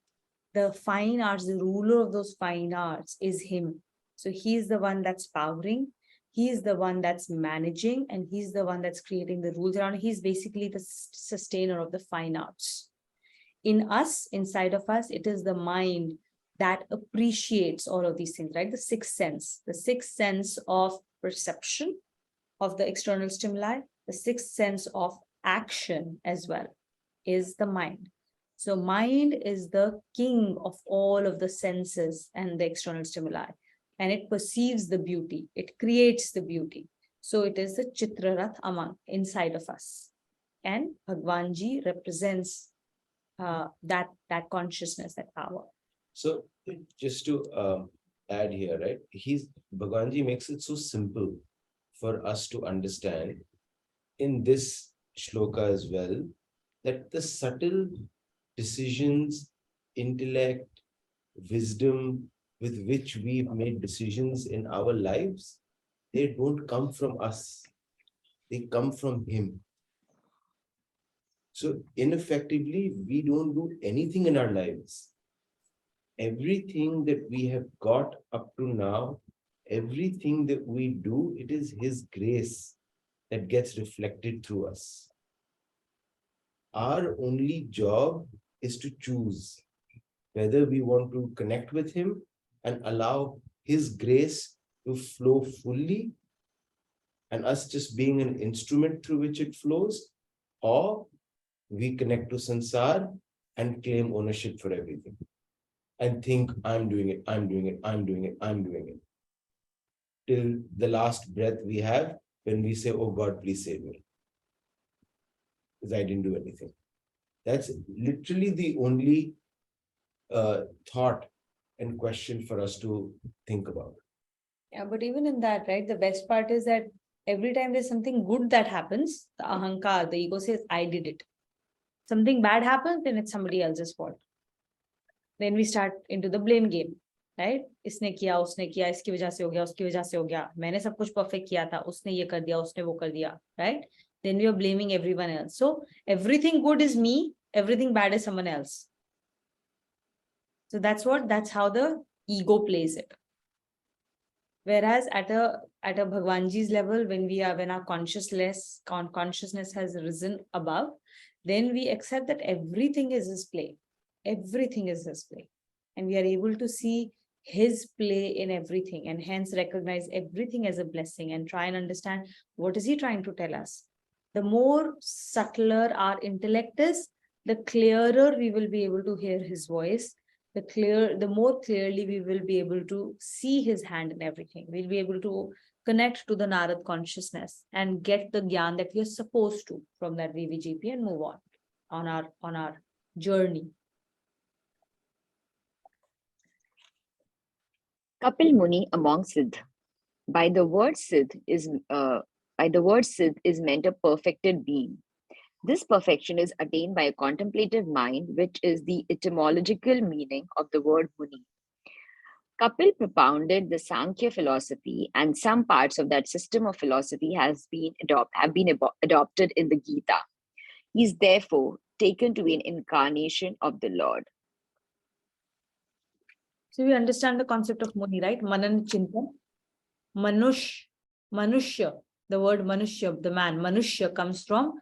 the fine arts, the ruler of those fine arts is him. So he's the one that's powering. He's the one that's managing, and he's the one that's creating the rules around. He's basically the sustainer of the fine arts. In us, inside of us, it is the mind that appreciates all of these things, right? The sixth sense of perception of the external stimuli, the sixth sense of action as well is the mind. So mind is the king of all of the senses and the external stimuli, and it perceives the beauty, it creates the beauty. So it is the Chitrarath among inside of us. And Bhagwanji represents that consciousness, that power. So just to add here, right? Bhagwanji makes it so simple for us to understand in this shloka as well, that the subtle decisions, intellect, wisdom with which we've made decisions in our lives, they don't come from us. They come from him. So ineffectively, we don't do anything in our lives. Everything that we have got up to now, everything that we do, it is his grace that gets reflected through us. Our only job is to choose whether we want to connect with him and allow his grace to flow fully, and us just being an instrument through which it flows, or we connect to sansar and claim ownership for everything and think, I'm doing it, I'm doing it, I'm doing it, I'm doing it. Till the last breath we have, when we say, oh God, please save me, because I didn't do anything. That's literally the only thought and question for us to think about. Yeah, but even in that, right, the best part is that every time there's something good that happens, the ahankar, the ego says, I did it. Something bad happens, then it's somebody else's fault. Then we start into the blame game, right? इसने किया, उसने किया, इसकी वजह से हो गया, उसकी वजह से हो गया, मैंने सब कुछ perfect किया था, उसने ये कर दिया, उसने वो कर दिया, right? Then we are blaming everyone else. So everything good is me, everything bad is someone else. So that's how the ego plays it. Whereas at a Bhagwanji's level, when our consciousness has risen above, then we accept that everything is his play. Everything is his play. And we are able to see his play in everything, and hence recognize everything as a blessing and try and understand what is he trying to tell us. The more subtler our intellect is, the clearer we will be able to hear his voice. The more clearly we will be able to see his hand in everything. We'll be able to connect to the Narad consciousness and get the gyan that we are supposed to from that VVGP and move on our journey. Kapil Muni among Siddh. By the word Siddh is meant a perfected being. This perfection is attained by a contemplative mind, which is the etymological meaning of the word Muni. Kapil propounded the Sankhya philosophy, and some parts of that system of philosophy have been adopted in the Gita. He is therefore taken to be an incarnation of the Lord. So we understand the concept of Muni, right? Manan Chintan. Manushya, the word Manushya, the man, Manushya comes from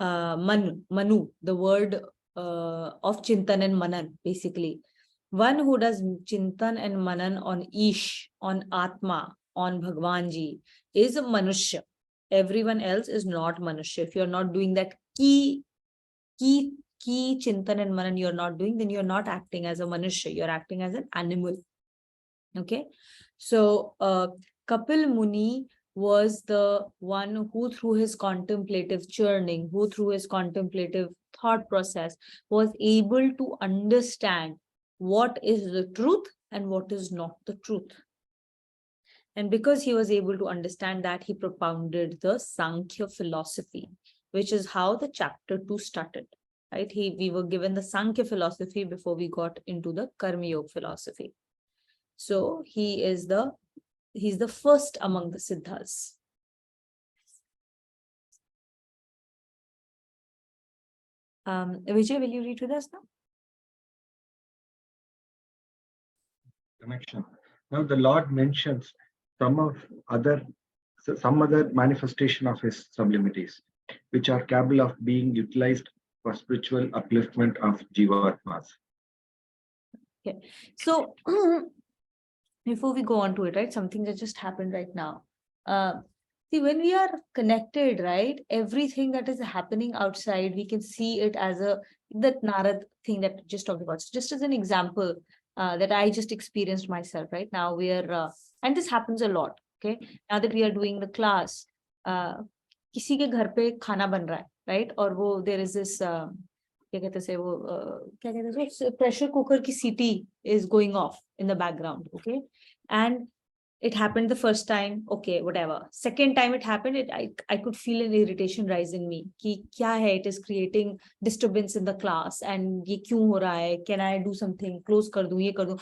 Manu, the word of Chintan and Manan, basically. One who does Chintan and Manan on Ish, on Atma, on Bhagwanji is a Manushya. Everyone else is not Manushya. If you're not doing that key Chintan and Manan you're not doing, then you're not acting as a Manushya, you're acting as an animal. Okay, so Kapil Muni was the one who, through his contemplative churning, who through his contemplative thought process, was able to understand what is the truth and what is not the truth. And because he was able to understand that, he propounded the Sankhya philosophy, which is how the chapter 2 started. right? We were given the Sankhya philosophy before we got into the Karma Yoga philosophy. So he's the first among the Siddhas. Vijay, will you read with us now? Connection. Now the Lord mentions some other manifestation of his sublimities, which are capable of being utilized for spiritual upliftment of Jivatmas. Okay. So before we go on to it, right, something that just happened right now. See, when we are connected, right, everything that is happening outside, we can see it as that Narad thing that we just talked about. So just as an example that I just experienced myself, right now we are, and this happens a lot, okay? Now that we are doing the class, किसी के घर पे खाना बन रहा है, right? और वो there is this क्या कहते हैं वो क्या कहते हैं pressure cooker की सीटी is going off in the background, okay? And it happened the first time, okay, whatever. Second time it happened, I could feel an irritation rise in me. कि क्या है, it is creating disturbance in the class and ये क्यों हो रहा है? Can I do something? Close कर दूं, ये कर दूं.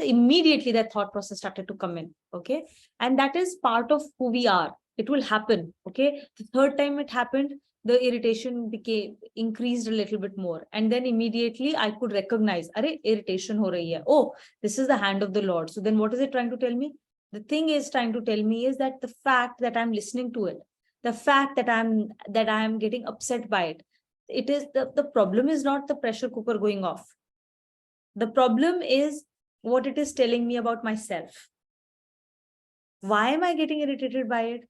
Immediately that thought process started to come in, okay? And that is part of who we are. It will happen, okay? The third time it happened, the irritation increased a little bit more. And then immediately I could recognize, अरे irritation हो रही है. Oh, this is the hand of the Lord. So then what is it trying to tell me? The thing is trying to tell me is that the fact that I'm listening to it, the fact that I'm getting upset by it, it is the problem is not the pressure cooker going off. The problem is what it is telling me about myself. Why am I getting irritated by it?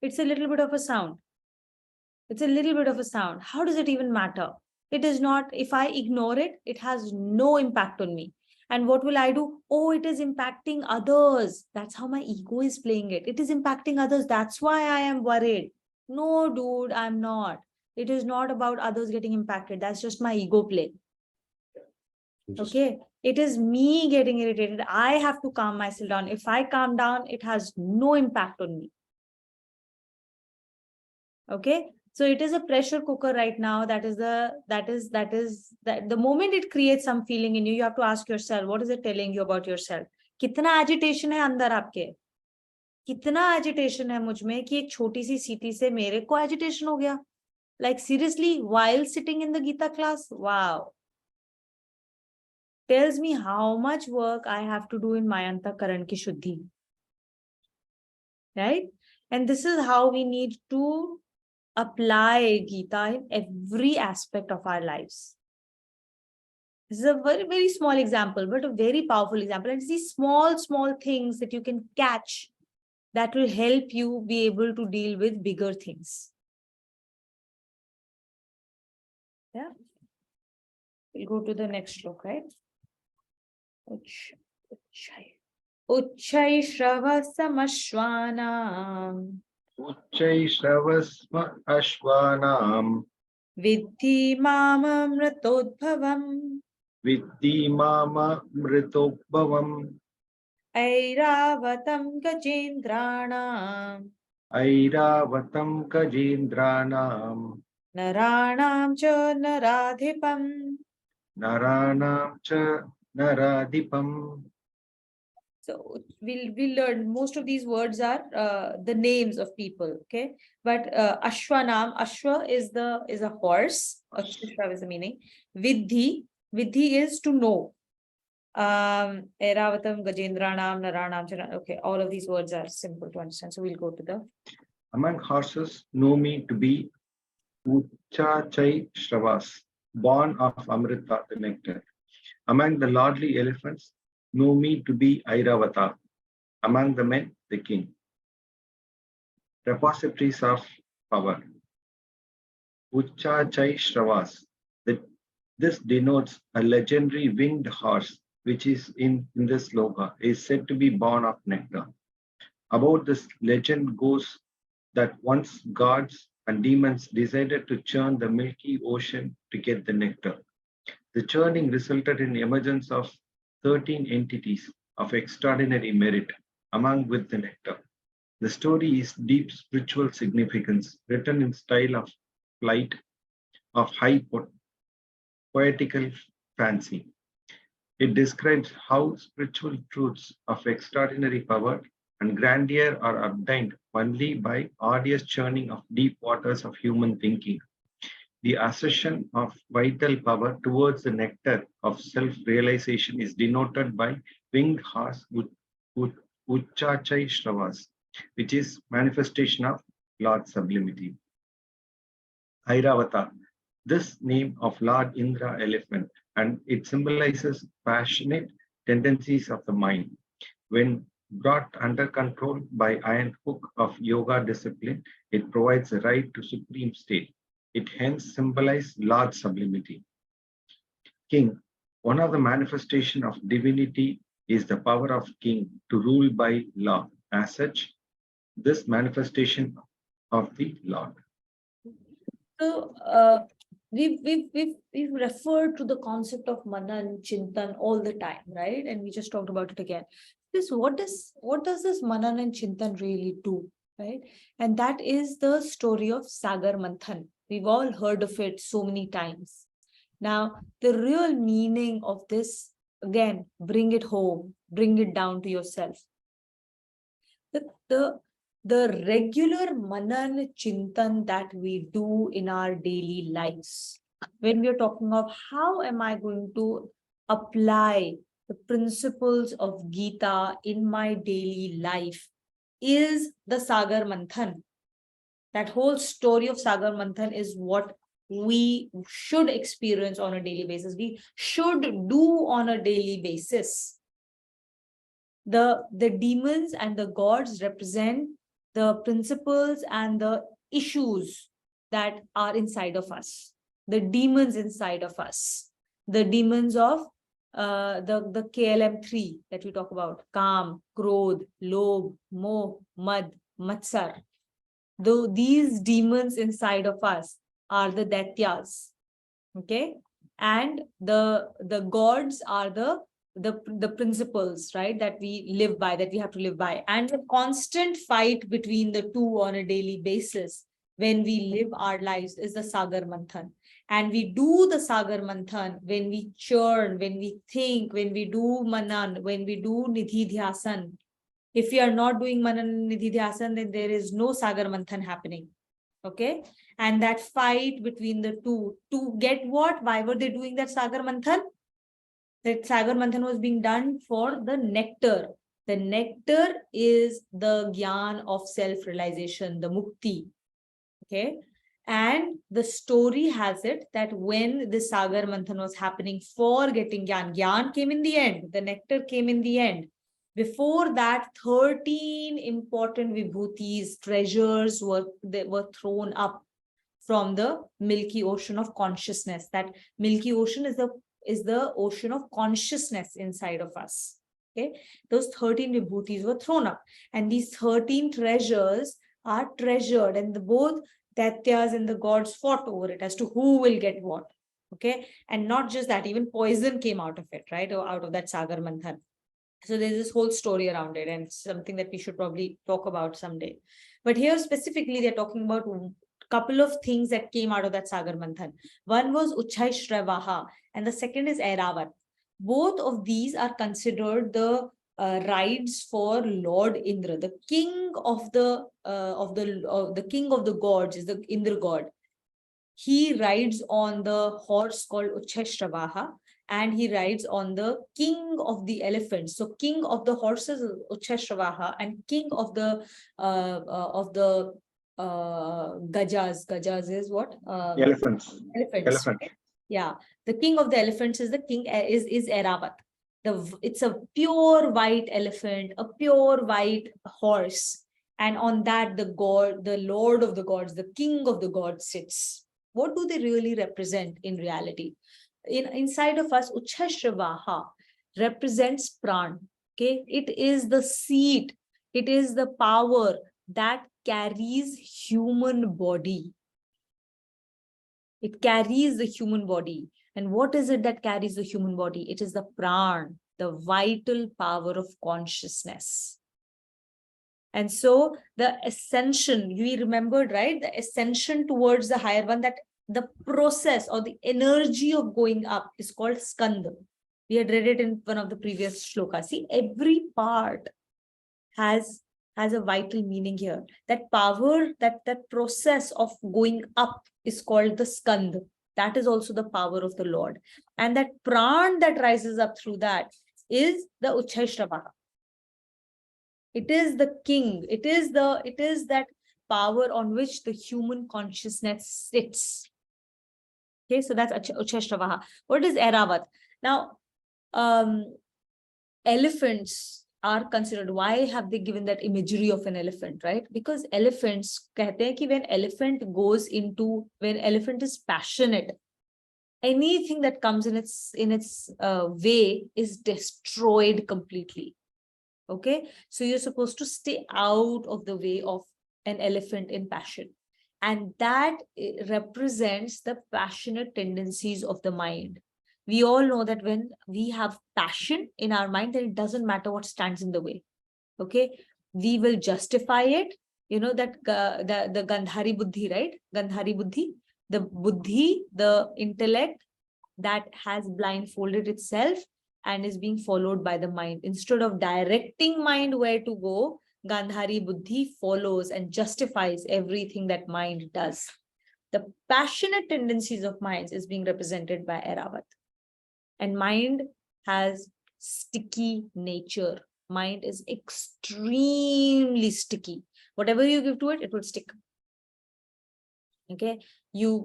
It's a little bit of a sound. It's a little bit of a sound. How does it even matter? It is not, if I ignore it, it has no impact on me. And what will I do? Oh, it is impacting others. That's how my ego is playing it. It is impacting others. That's why I am worried. No, dude, I'm not. It is not about others getting impacted. That's just my ego play. Okay. It is me getting irritated. I have to calm myself down. If I calm down, it has no impact on me. Okay. So it is a pressure cooker right now. That is the moment it creates some feeling in you, you have to ask yourself, what is it telling you about yourself? कितना agitation है अंदर आपके? कितना agitation है मुझ में कि एक छोटी सी सीटी से मेरे को agitation हो गया? Like seriously, while sitting in the Gita class, wow. Tells me how much work I have to do in my antakaran ki shuddhi. Right? And this is how we need to apply Gita in every aspect of our lives. This is a very, very small example, but a very powerful example. And it's these small, small things that you can catch that will help you be able to deal with bigger things. Yeah. We'll go to the next shloka, right? Uchchai Shravassamashvanam Uchchai Shravasma Ashvanam Viddhi Mamamritodbhavam Viddhi Mama Mritobhavam Airavatam Gajendranam Airavatam Gajendranam Naranam cha Naradhipam. Naranam cha Naradipam. So we'll learn most of these words are the names of people, okay? But Ashwanam, Ashwa is a horse. Ashwa is the meaning. Vidhi is to know. Eravatam, Gajendranam, Naranam. Okay, all of these words are simple to understand. So we'll go to the. Among horses, know me to be Uchachai Shravas, born of Amrita, the nectar. Among the lordly elephants, know me to be Airavata. Among the men, the king. Repositories of power. Uchachai Shravas. This denotes a legendary winged horse, which is in this shloka, is said to be born of nectar. About this legend goes that once gods and demons decided to churn the milky ocean to get the nectar. The churning resulted in the emergence of 13 entities of extraordinary merit, among with the nectar. The story is deep spiritual significance, written in style of flight of high poetical fancy. It describes how spiritual truths of extraordinary power and grandeur are obtained only by arduous churning of deep waters of human thinking. The assertion of vital power towards the nectar of self-realization is denoted by winged horse Uchachai Shravas, which is manifestation of Lord sublimity. Airavata, this name of Lord Indra elephant, and it symbolizes passionate tendencies of the mind. When brought under control by iron hook of yoga discipline, it provides a right to supreme state. It hence symbolizes large sublimity. King, one of the manifestation of divinity is the power of king to rule by law. As such, this manifestation of the Lord. So we've referred to the concept of Manan Chintan all the time, right? And we just talked about it again. What does this Manan and Chintan really do, right? And that is the story of Sagar Manthan. We've all heard of it so many times. Now, the real meaning of this, again, bring it home, bring it down to yourself. The regular Manan Chintan that we do in our daily lives, when we are talking of how am I going to apply the principles of Gita in my daily life, is the Sagar Manthan. That whole story of Sagar Manthan is what we should experience on a daily basis. We should do on a daily basis. The demons and the gods represent the principles and the issues that are inside of us. The demons inside of us. The demons of the KLM3 that we talk about. Kam, Krodh, Lobh, Moh, Mad, Matsar. Though these demons inside of us are the Daityas. Okay? And the gods are the principles, right, that we live by, that we have to live by. And the constant fight between the two on a daily basis when we live our lives is the Sagar Manthan. And we do the Sagar Manthan when we churn, when we think, when we do Manan, when we do Nidhi Dhyasan. If we are not doing Manan and Nidhi Dhyasan, then there is no Sagar Manthan happening. Okay? And that fight between the two, to get what? Why were they doing that Sagar Manthan? That Sagar Manthan was being done for the nectar. The nectar is the Gyan of self-realization, the Mukti. Okay. And the story has it that when the Sagar Manthan was happening for getting Gyan, Gyan came in the end, the nectar came in the end. Before that, 13 important vibhutis, treasures were thrown up from the milky ocean of consciousness. That milky ocean is the ocean of consciousness inside of us. Okay, those 13 vibhutis were thrown up, and these 13 treasures are treasured, and both Daityas and the gods fought over it as to who will get what. Okay, and not just that, even poison came out of it, right, or out of that Sagar Manthan. So there's this whole story around it, and it's something that we should probably talk about someday. But here specifically, they're talking about couple of things that came out of that Sagar Manthan. One was Uchchai Shravah, and the second is Airavat. Both of these are considered the rides for Lord Indra, the king of the king of the gods is the Indra god. He rides on the horse called Uchchai Shravah, and he rides on the king of the elephants. So king of the horses is Uchchai Shravah, and king of the gajas is what? Elephants. Elephants. Right? Yeah, the king of the elephants is the king is Airavat. It's a pure white elephant, a pure white horse, and on that the Lord of the gods, the king of the gods sits. What do they really represent in reality? Inside of us, Uchchai Shravah represents Pran. Okay, it is the seat, it is the power that carries human body. It carries the human body. And what is it that carries the human body? It is the Pran, the vital power of consciousness. And so the ascension, we remembered, right? The ascension towards the higher one, that the process or the energy of going up is called skanda. We had read it in one of the previous shlokas. See, every part has a vital meaning here. That power, that process of going up is called the skand. That is also the power of the Lord. And that pran that rises up through that is the Uchhaishravaha. It is the king. It is that power on which the human consciousness sits. Okay, so that's Uchhaishravaha. What is Airavat? Now, elephants are considered. Why have they given that imagery of an elephant, right? Because elephants, कहते हैं कि when elephant is passionate, anything that comes in its way is destroyed completely. Okay, so you're supposed to stay out of the way of an elephant in passion, and that represents the passionate tendencies of the mind. We all know that when we have passion in our mind, then it doesn't matter what stands in the way. Okay, we will justify it. You know that the Gandhari Buddhi, right? Gandhari Buddhi, the Buddhi, the intellect that has blindfolded itself and is being followed by the mind. Instead of directing mind where to go, Gandhari Buddhi follows and justifies everything that mind does. The passionate tendencies of minds is being represented by Airavat. And mind has sticky nature. Mind is extremely sticky. Whatever you give to it, it will stick. Okay, you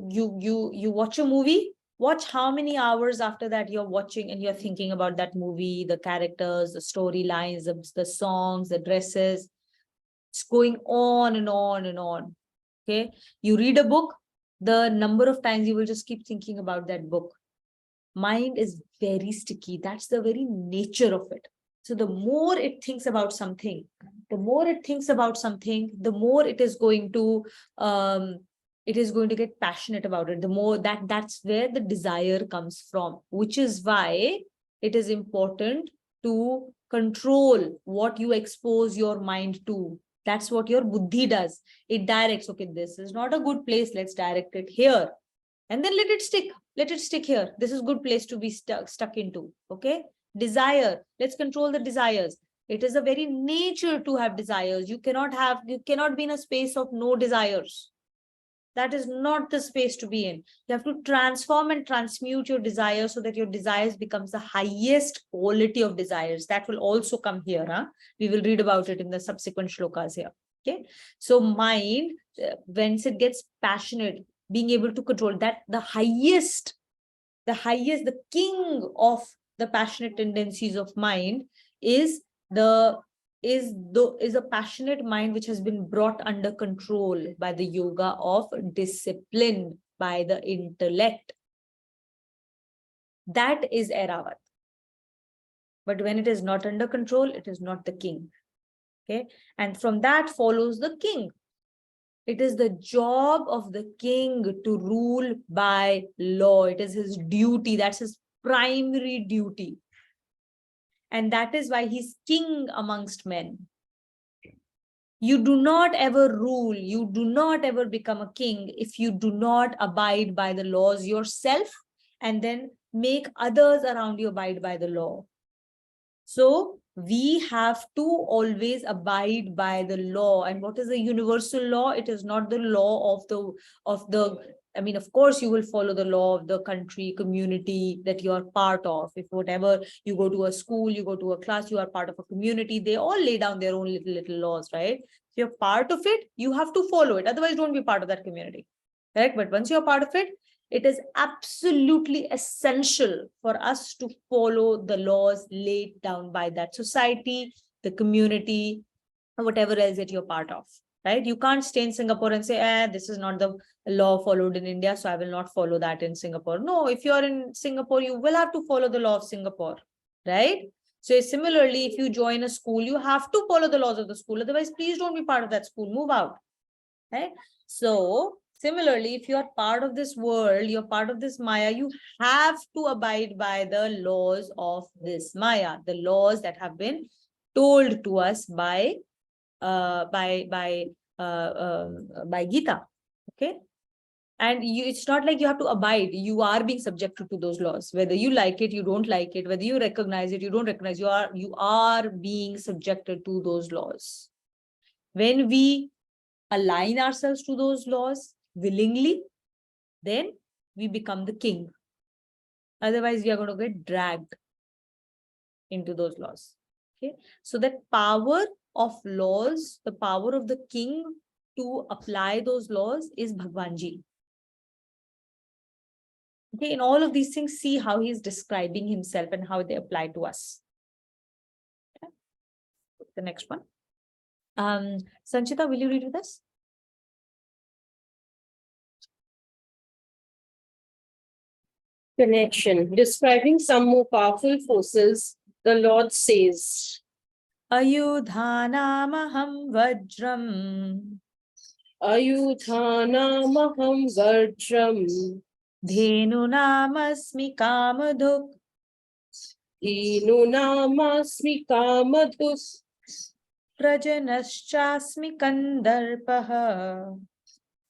watch a movie. Watch how many hours after that you're watching and you're thinking about that movie, the characters, the storylines, the songs, the dresses. It's going on and on and on. Okay, you read a book, the number of times you will just keep thinking about that book. Mind is very sticky. That's the very nature of it. So the more it thinks about something, the more it is going to get passionate about it. The more that's where the desire comes from, which is why it is important to control what you expose your mind to. That's what your buddhi does. It directs, okay, this is not a good place. Let's direct it here. And then let it stick here. This is a good place to be stuck into. Okay, desire, let's control the desires. It is a very nature to have desires. You cannot be in a space of no desires. That is not the space to be in. You have to transform and transmute your desires so that your desires becomes the highest quality of desires. That will also come here. We will read about it in the subsequent shlokas here. Okay, so mind, once it gets passionate, being able to control that, the king of the passionate tendencies of mind is a passionate mind which has been brought under control by the yoga of discipline, by the intellect. That is Airavat. But when it is not under control, it is not the king. Okay, and from that follows the king. It is the job of the king to rule by law. It is his duty. That's his primary duty. And that is why he's king amongst men. You do not ever rule. You do not ever become a king if you do not abide by the laws yourself and then make others around you abide by the law. So we have to always abide by the law. And what is the universal law? It is not the law of the I mean, of course, you will follow the law of the country, community that you are part of. If whatever, you go to a school, you go to a class, you are part of a community, they all lay down their own little laws, right? If you're part of it, you have to follow it. Otherwise, don't be part of that community, correct? But once you're part of it, it is absolutely essential for us to follow the laws laid down by that society, the community, or whatever else that you're part of, right? You can't stay in Singapore and say, this is not the law followed in India, so I will not follow that in Singapore. No, if you're in Singapore, you will have to follow the law of Singapore, right? So similarly, if you join a school, you have to follow the laws of the school. Otherwise, please don't be part of that school. Move out, right? So similarly, if you are part of this world, you're part of this Maya, you have to abide by the laws of this Maya, the laws that have been told to us by Gita. Okay. And it's not like you have to abide. You are being subjected to those laws. Whether you like it, you don't like it. Whether you recognize it, you don't recognize. You are being subjected to those laws. When we align ourselves to those laws willingly, then we become the king. Otherwise, we are going to get dragged into those laws. Okay. So that power of laws, the power of the king to apply those laws is Bhagwanji. Okay, in all of these things, see how he is describing himself and how they apply to us. Okay. The next one. Sanchita, will you read with us? Connection. Describing some more powerful forces, the Lord says, Ayudhanamaham vajram Ayudhanamaham Vajram, dhenunamasmi kamaduk Deenunamasmi Kamadus, prajanaschasmi kandarpaha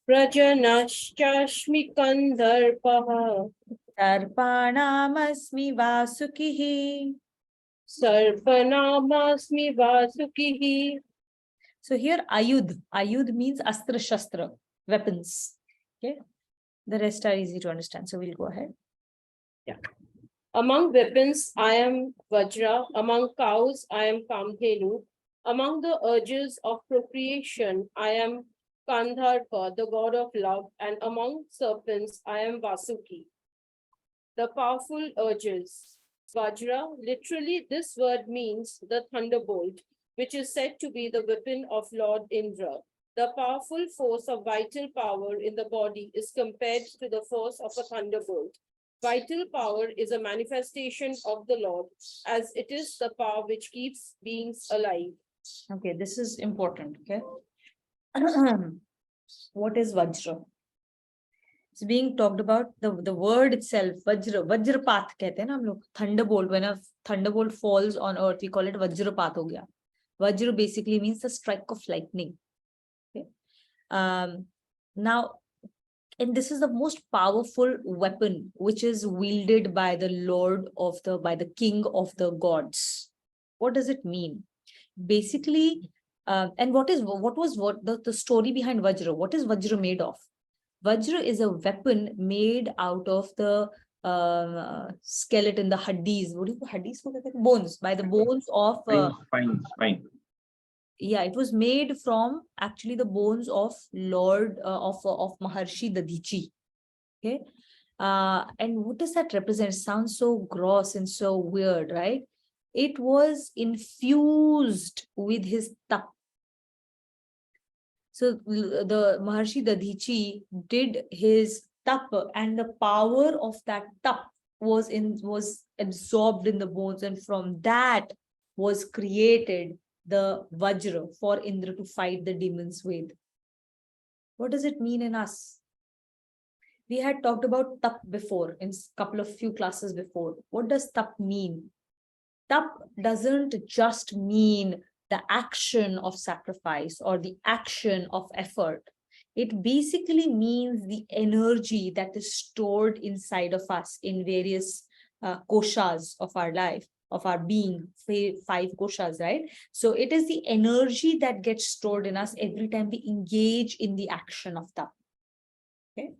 Prajanashchashmi Kandarpaha, tarpanamasmi vasukihi. Sarpanamasmi Vasukihi. So here Ayudh means astra shastra, weapons. Okay. The rest are easy to understand. So we'll go ahead. Among weapons, I am Vajra. Among cows, I am Kamdhenu. Among the urges of procreation, I am Kandharpa, the god of love. And among serpents, I am Vasuki. The powerful urges. Vajra, literally, this word means the thunderbolt, which is said to be the weapon of Lord Indra. The powerful force of vital power in the body is compared to the force of a thunderbolt. Vital power is a manifestation of the Lord, as it is the power which keeps beings alive. Okay, this is important. Okay. What is Vajra? It's being talked about the word itself, Vajrapat कहते हैं ना हम लोग. Thunderbolt, when a thunderbolt falls on earth, we call it Vajrapat हो गया. Vajra basically means the strike of lightning. Okay. Now, and this is the most powerful weapon which is wielded by the by the king of the gods. What does it mean? Basically, and what was the story behind Vajra? What is Vajra made of? Vajra is a weapon made out of the skeleton, the haddis. What do you call haddis? Bones, by the bones of. Spine. Yeah, it was made from actually the bones of of Maharshi Dadichi. Okay. And what does that represent? It sounds so gross and so weird, right? It was infused with his tap. So the Maharshi Dadichi did his tap, and the power of that tap was absorbed in the bones, and from that was created the Vajra for Indra to fight the demons with. What does it mean in us? We had talked about tap before in few classes before. What does tap mean? Tap doesn't just mean the action of sacrifice or the action of effort. It basically means the energy that is stored inside of us in various koshas of our life, of our being, 5 koshas, right? So it is the energy that gets stored in us every time we engage in the action of tap. Okay.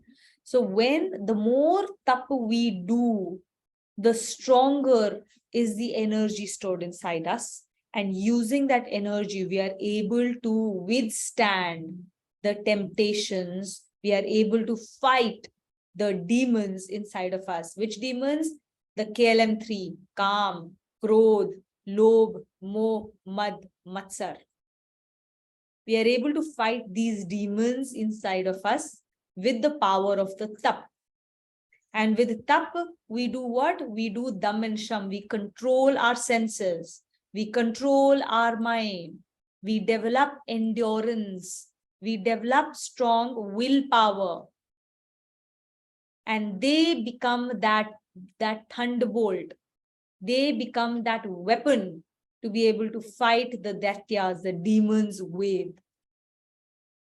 So the more tap we do, the stronger is the energy stored inside us. And using that energy, we are able to withstand the temptations. We are able to fight the demons inside of us. Which demons? The KLM3, Kam, Krodh, Lobh, Moh, Mad, Matsar. We are able to fight these demons inside of us with the power of the tap. And with tap, we do what? We do dam and sham. We control our senses. We control our mind. We develop endurance. We develop strong willpower. And they become that thunderbolt. They become that weapon to be able to fight the daityas, the demons with.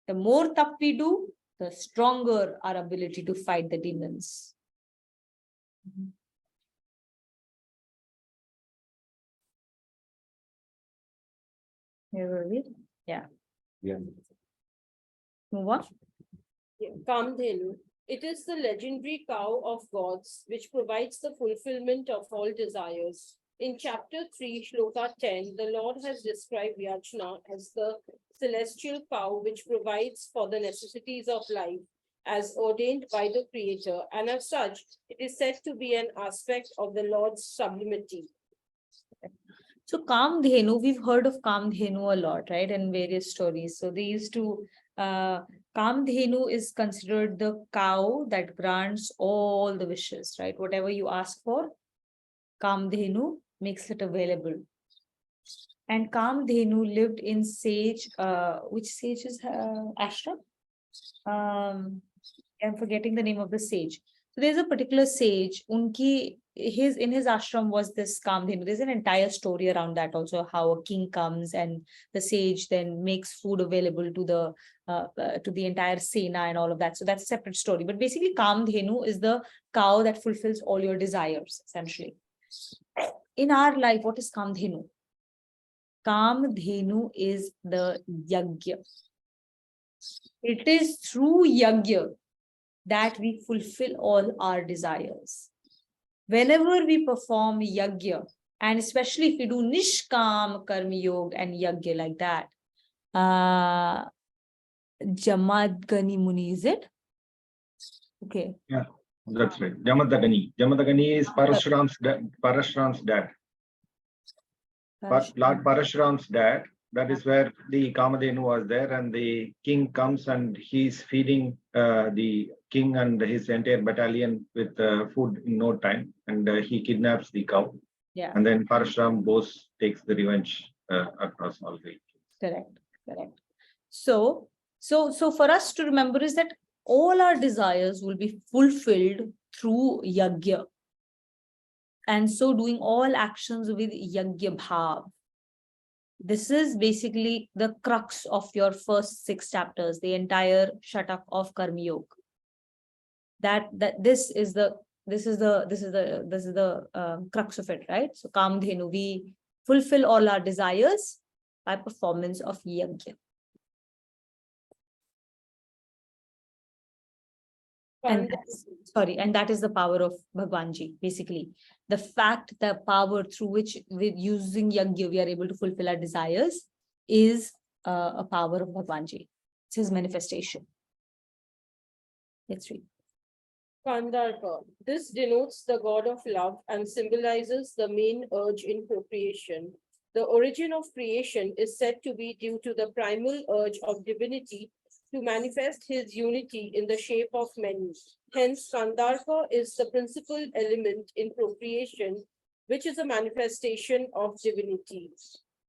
The more tap we do, the stronger our ability to fight the demons. Here were we? Yeah. Yeah. Move on. Kamdhenu. It is the legendary cow of gods which provides the fulfillment of all desires. In chapter 3, shloka 10, the Lord has described Yajna as the celestial cow which provides for the necessities of life as ordained by the Creator, and as such, it is said to be an aspect of the Lord's sublimity. So Kamdhenu, we've heard of Kamdhenu a lot, right? In various stories. So they used to, Kamdhenu is considered the cow that grants all the wishes, right? Whatever you ask for, Kamdhenu makes it available. And Kamdhenu lived in sage, which sage is ashram? I'm forgetting the name of the sage. So there's a particular sage, in his ashram was this Kamdhenu. There's an entire story around that also, how a king comes and the sage then makes food available to the entire Sena and all of that. So that's a separate story. But basically, Kamdhenu is the cow that fulfills all your desires, essentially. In our life, what is Kamdhenu? Kamdhenu is the yagya. It is through yagya that we fulfill all our desires. Whenever we perform yagya, and especially if we do nishkam karma yoga and yagya like that, Jamadgani Muni, is it? Okay. Yeah, that's right. Jamadagani. Jamadagani is Parashuram's dad. But Lord Parashuram's dad, that is where the Kamadhenu was there, and the king comes and he's feeding the king and his entire battalion with food in no time, and he kidnaps the cow. Yeah. And then Parashuram goes, takes the revenge across all the. Correct. So for us to remember is that all our desires will be fulfilled through yagya. And so doing all actions with yagya bhav. This is basically the crux of your first 6 chapters, the entire shatak of Karma Yoga. This is the crux of it, right? So Kamdhenu, we fulfill all our desires by performance of yagya. And that is the power of Bhagwanji, basically. The power through which, with using yagya, we are able to fulfill our desires is a power of Bhagwanji. It's his manifestation. Let's read. Kandarka. This denotes the god of love and symbolizes the main urge in procreation. The origin of creation is said to be due to the primal urge of divinity to manifest his unity in the shape of many. Hence, Kandarka is the principal element in procreation, which is a manifestation of divinity.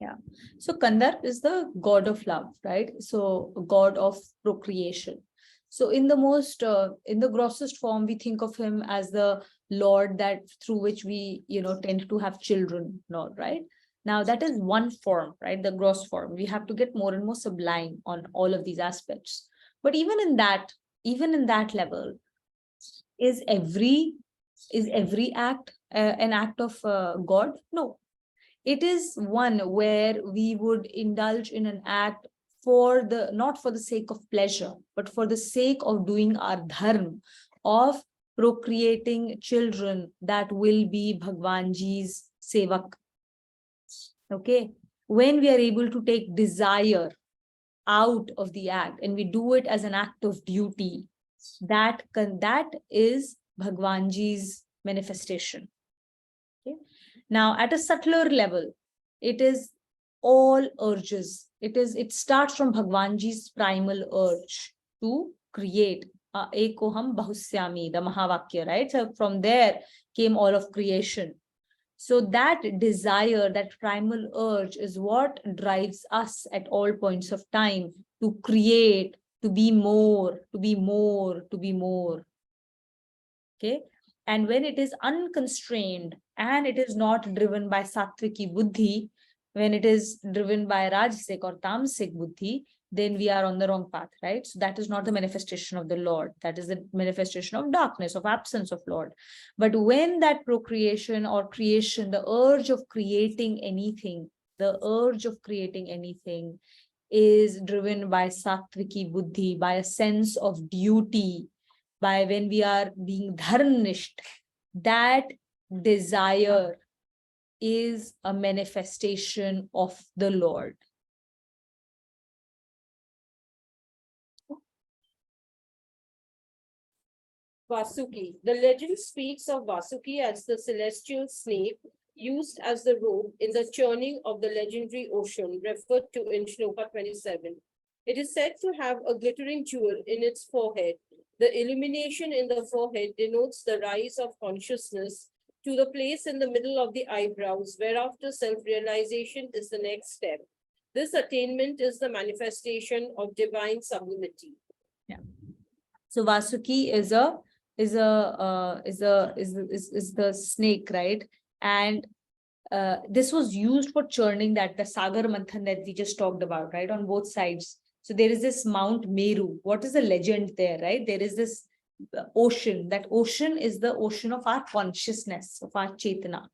Yeah. So Kandar is the god of love, right? So god of procreation. So in the grossest form, we think of him as the Lord that through which we, tend to have children, Lord, right? Now that is one form, right? The gross form. We have to get more and more sublime on all of these aspects. But even in that level, is every act an act of God? No. It is one where we would indulge in an act not for the sake of pleasure, but for the sake of doing our dharma, of procreating children that will be Bhagwanji's sevak. Okay, when we are able to take desire out of the act and we do it as an act of duty, that is Bhagwanji's manifestation. Okay. Now, at a subtler level, it is all urges. It starts from Bhagwanji's primal urge to create. Ekoham bahusyami, the Mahavakya, right? So from there came all of creation. So that desire, that primal urge is what drives us at all points of time to create, to be more, to be more, to be more. Okay. And when it is unconstrained and it is not driven by sattviki buddhi, when it is driven by rajasic or tamasic buddhi, then we are on the wrong path, right? So that is not the manifestation of the Lord. That is the manifestation of darkness, of absence of Lord. But when that procreation or creation, the urge of creating anything, is driven by sattviki buddhi, by a sense of duty, by when we are being dharnisht, that desire is a manifestation of the Lord. Vasuki. The legend speaks of Vasuki as the celestial snake used as the rope in the churning of the legendary ocean referred to in shloka 27. It is said to have a glittering jewel in its forehead. The illumination in the forehead denotes the rise of consciousness to the place in the middle of the eyebrows, whereafter self-realization is the next step. This attainment is the manifestation of divine sublimity. Yeah. So Vasuki is the snake, right? And this was used for churning that the Sagar Manthan that we just talked about, right? On both sides. So there is this Mount Meru. What is the legend there, right? There is this ocean. That ocean is the ocean of our consciousness, of our Chetana.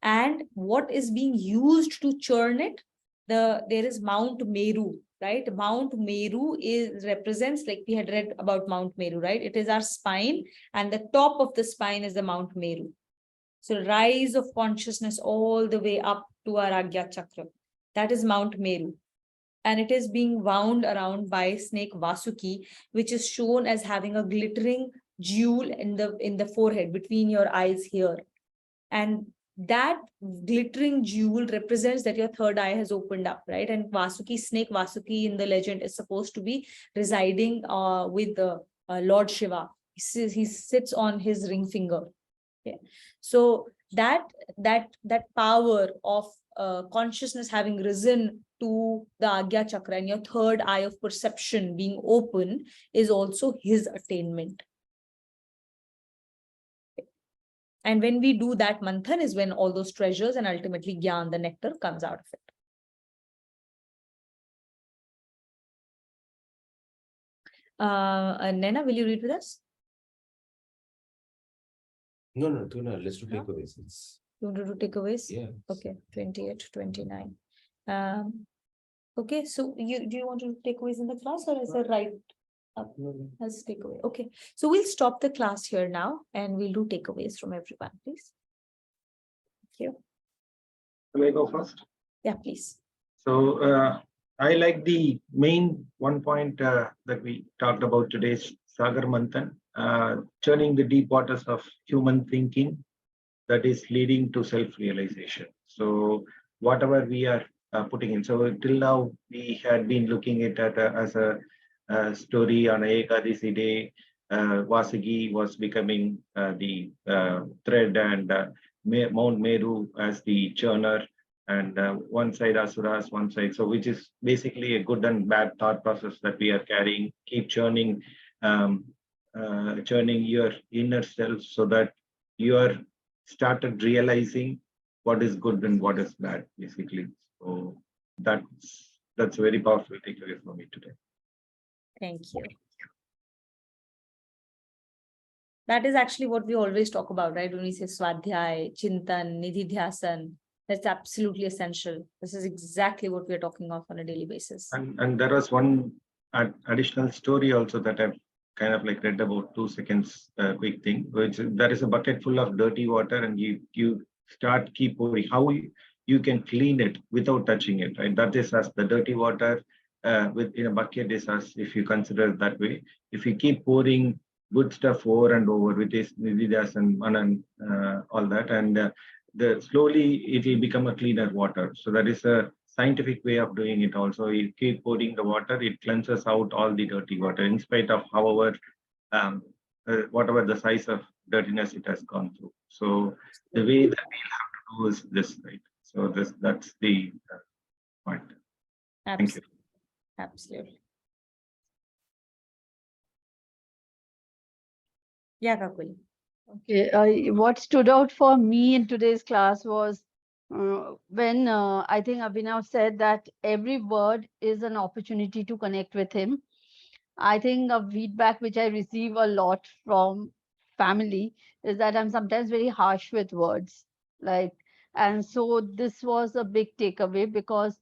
And what is being used to churn it? There is Mount Meru, right? Mount Meru represents, like we had read about Mount Meru, right? It is our spine, and the top of the spine is the Mount Meru. So rise of consciousness all the way up to our Agya Chakra. That is Mount Meru. And it is being wound around by snake Vasuki, which is shown as having a glittering jewel in the forehead between your eyes here. And that glittering jewel represents that your third eye has opened up, right? And snake Vasuki in the legend is supposed to be residing with the Lord Shiva. He sits on his ring finger. Okay. So that power of consciousness having risen to the Agya Chakra and your third eye of perception being open is also his attainment. And when we do that manthan is when all those treasures and ultimately Gyan, the nectar, comes out of it. Nena, will you read with us? No, Tuna, let's do No? takeaways. It's, You want to do takeaways? yeah. Okay, 28, 29. Okay, so do you want to do takeaways in the class or is it right up as takeaway? Okay, so we'll stop the class here now and we'll do takeaways from everyone, please. Thank you. Will I go first? Yeah, please. So I like the main one point that we talked about today's Sagar Manthan, churning the deep waters of human thinking that is leading to self-realization. So whatever we are putting in. So till now we had been looking at it as a story on Ekadasi day. Vasagi was becoming the thread and Mount Meru as the churner, and one side asuras, one side. So which is basically a good and bad thought process that we are carrying. Keep churning, churning your inner self so that you are started realizing what is good and what is bad, basically. So that's a very powerful takeaway for me today. Thank you. That is actually what we always talk about, right? When we say Swadhyay, Chintan, Nididhyasan, that's absolutely essential. This is exactly what we're talking of on a daily basis. And there was one additional story also that I've kind of like read about, 2 seconds quick thing, which there is a bucket full of dirty water and you start keep pouring. How you can clean it without touching it, right? That is as the dirty water in a bucket is as, if you consider it that way. If you keep pouring good stuff over and over with this Nidhidas and Manan, all that, and slowly it will become a cleaner water. So that is a scientific way of doing it also. You keep pouring the water, it cleanses out all the dirty water in spite of however whatever the size of dirtiness it has gone through. So the way that we'll have to do is this, right? So that's the point. Thank you. Absolutely. Yeah, Kakuli. Okay, what stood out for me in today's class was when I think Abhinav said that every word is an opportunity to connect with him. I think a feedback which I receive a lot from family is that I'm sometimes very harsh with words. Like, and so this was a big takeaway because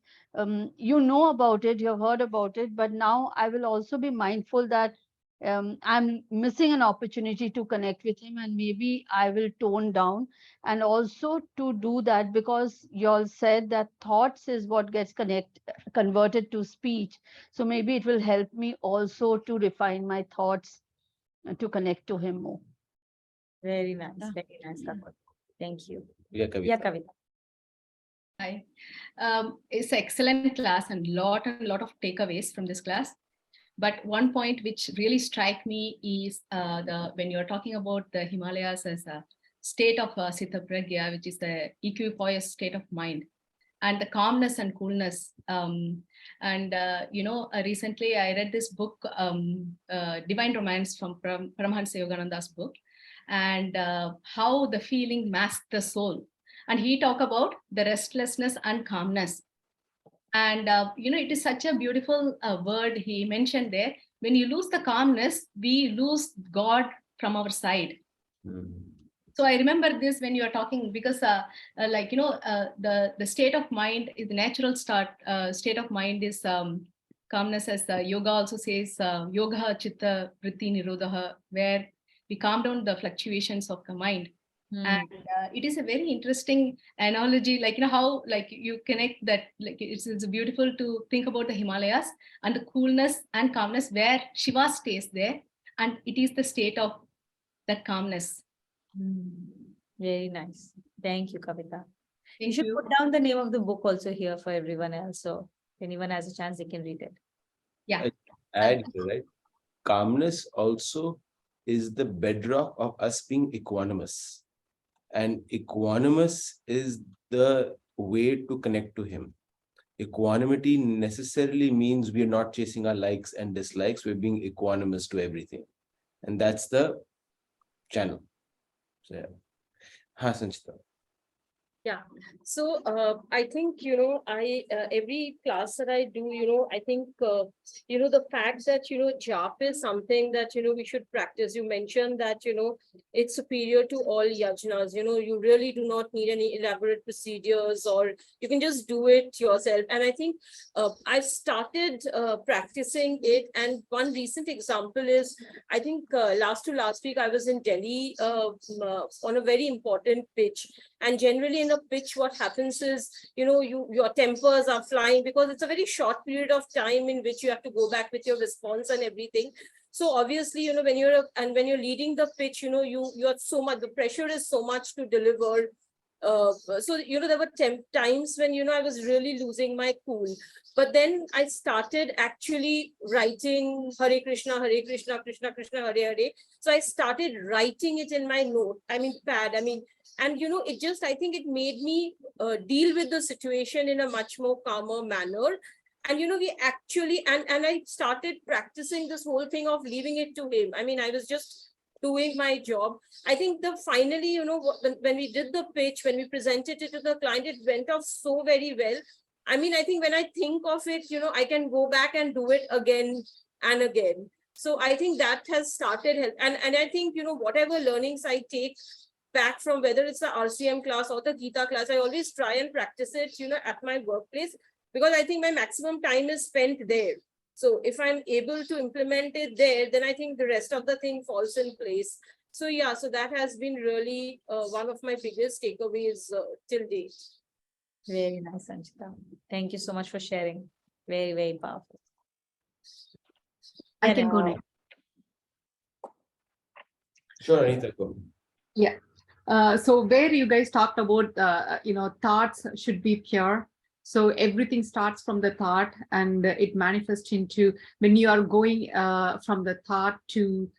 you know about it, you've heard about it, but now I will also be mindful that I'm missing an opportunity to connect with him, and maybe I will tone down. And also to do that, because you all said that thoughts is what gets converted to speech, so maybe it will help me also to refine my thoughts to connect to him more. Very nice, Kapil. Thank you. Yeah, Yeah, Kavita. Kavita. Hi. It's an excellent class and lot of takeaways from this class. But one point which really strike me is the when you're talking about the Himalayas as a state of Sita Pragya, which is the equipoise state of mind, and the calmness and coolness. Recently I read this book, Divine Romance from Paramahansa Yogananda's book, and how the feeling masks the soul. And he talked about the restlessness and calmness. And, it is such a beautiful word he mentioned there. When you lose the calmness, we lose God from our side. So I remember this when you are talking, because the state of mind is the natural state of mind is calmness, as yoga also says, yoga chitta vritti nirodha, where we calm down the fluctuations of the mind. And it is a very interesting analogy, like, how, like, you connect that, like, it's beautiful to think about the Himalayas and the coolness and calmness where Shiva stays there, and it is the state of that calmness. Very nice. Thank you, Kavita. You Thank should you. put down the name of the book also here for everyone else. So if anyone has a chance, they can read it. Yeah. Add here, right? Calmness also is the bedrock of us being equanimous. And equanimous is the way to connect to him. Equanimity necessarily means we are not chasing our likes and dislikes, we're being equanimous to everything. And that's the channel. So, yeah. Ha, Sanchita. Yeah. So I think, I every class that I do, I think, the fact that, jap is something that, we should practice. You mentioned that, it's superior to all yajnas. You really do not need any elaborate procedures, or you can just do it yourself. And I think I've started practicing it. And one recent example is, I think last week, I was in Delhi on a very important pitch. And generally in a pitch, what happens is, your tempers are flying, because it's a very short period of time in which you have to go back with your response and everything. So obviously, when you're leading the pitch, you're so much, the pressure is so much to deliver. So, there were times when, I was really losing my cool. But then I started actually writing Hare Krishna, Krishna Krishna, Hare Hare. So I started writing it in my pad. And, I think it made me deal with the situation in a much more calmer manner. And, we actually, and I started practicing this whole thing of leaving it to him. I was just doing my job. I think finally, when we did the pitch, when we presented it to the client, it went off so very well. I think when I think of it, I can go back and do it again and again. So I think that has started. And I think, whatever learnings I take back from, whether it's the RCM class or the Gita class, I always try and practice it, at my workplace, because I think my maximum time is spent there. So if I'm able to implement it there, then I think the rest of the thing falls in place. So yeah, so that has been really one of my biggest takeaways till date. Very nice, Sanchita. Thank you so much for sharing. Very, very powerful. I can go next. Sure, Anita, go. Yeah. So where you guys talked about, thoughts should be pure. So everything starts from the thought, and it manifests into, when you are going from the thought to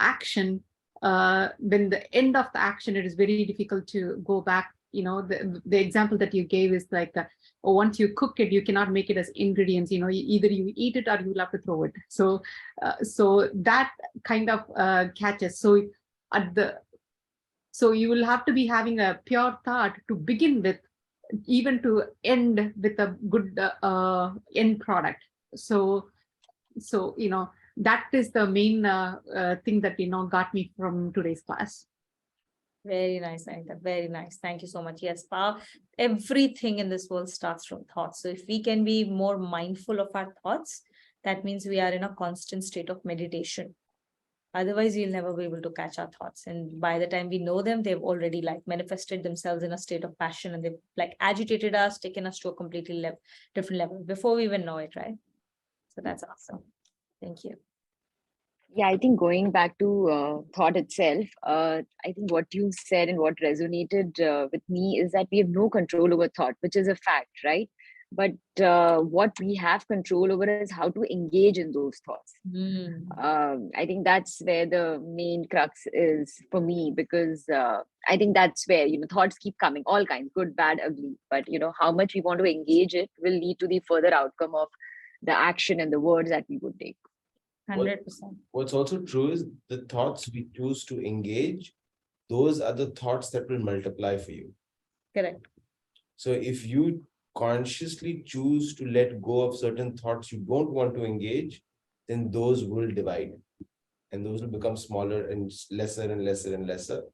action, when the end of the action, it is very difficult to go back. The example that you gave is like, once you cook it, you cannot make it as ingredients. Either you eat it or you'll have to throw it. So that kind of catches. So you will have to be having a pure thought to begin with, even to end with a good end product. So that is the main thing that got me from today's class. Very nice, Anita. Very nice. Thank you so much. Yes, power. Everything in this world starts from thoughts. So if we can be more mindful of our thoughts, that means we are in a constant state of meditation. Otherwise, we'll never be able to catch our thoughts. And by the time we know them, they've already like manifested themselves in a state of passion, and they've like agitated us, taken us to a completely different level before we even know it, right? So that's awesome. Thank you. Yeah, I think going back to thought itself, I think what you said and what resonated with me is that we have no control over thought, which is a fact, right? But what we have control over is how to engage in those thoughts. I think that's where the main crux is for me, because I think that's where, thoughts keep coming, all kinds, good, bad, ugly. But, how much we want to engage it will lead to the further outcome of the action and the words that we would take. 100%. What's also true is the thoughts we choose to engage, those are the thoughts that will multiply for you. Correct. So if you consciously choose to let go of certain thoughts you don't want to engage, then those will divide. And those will become smaller and lesser and lesser and lesser.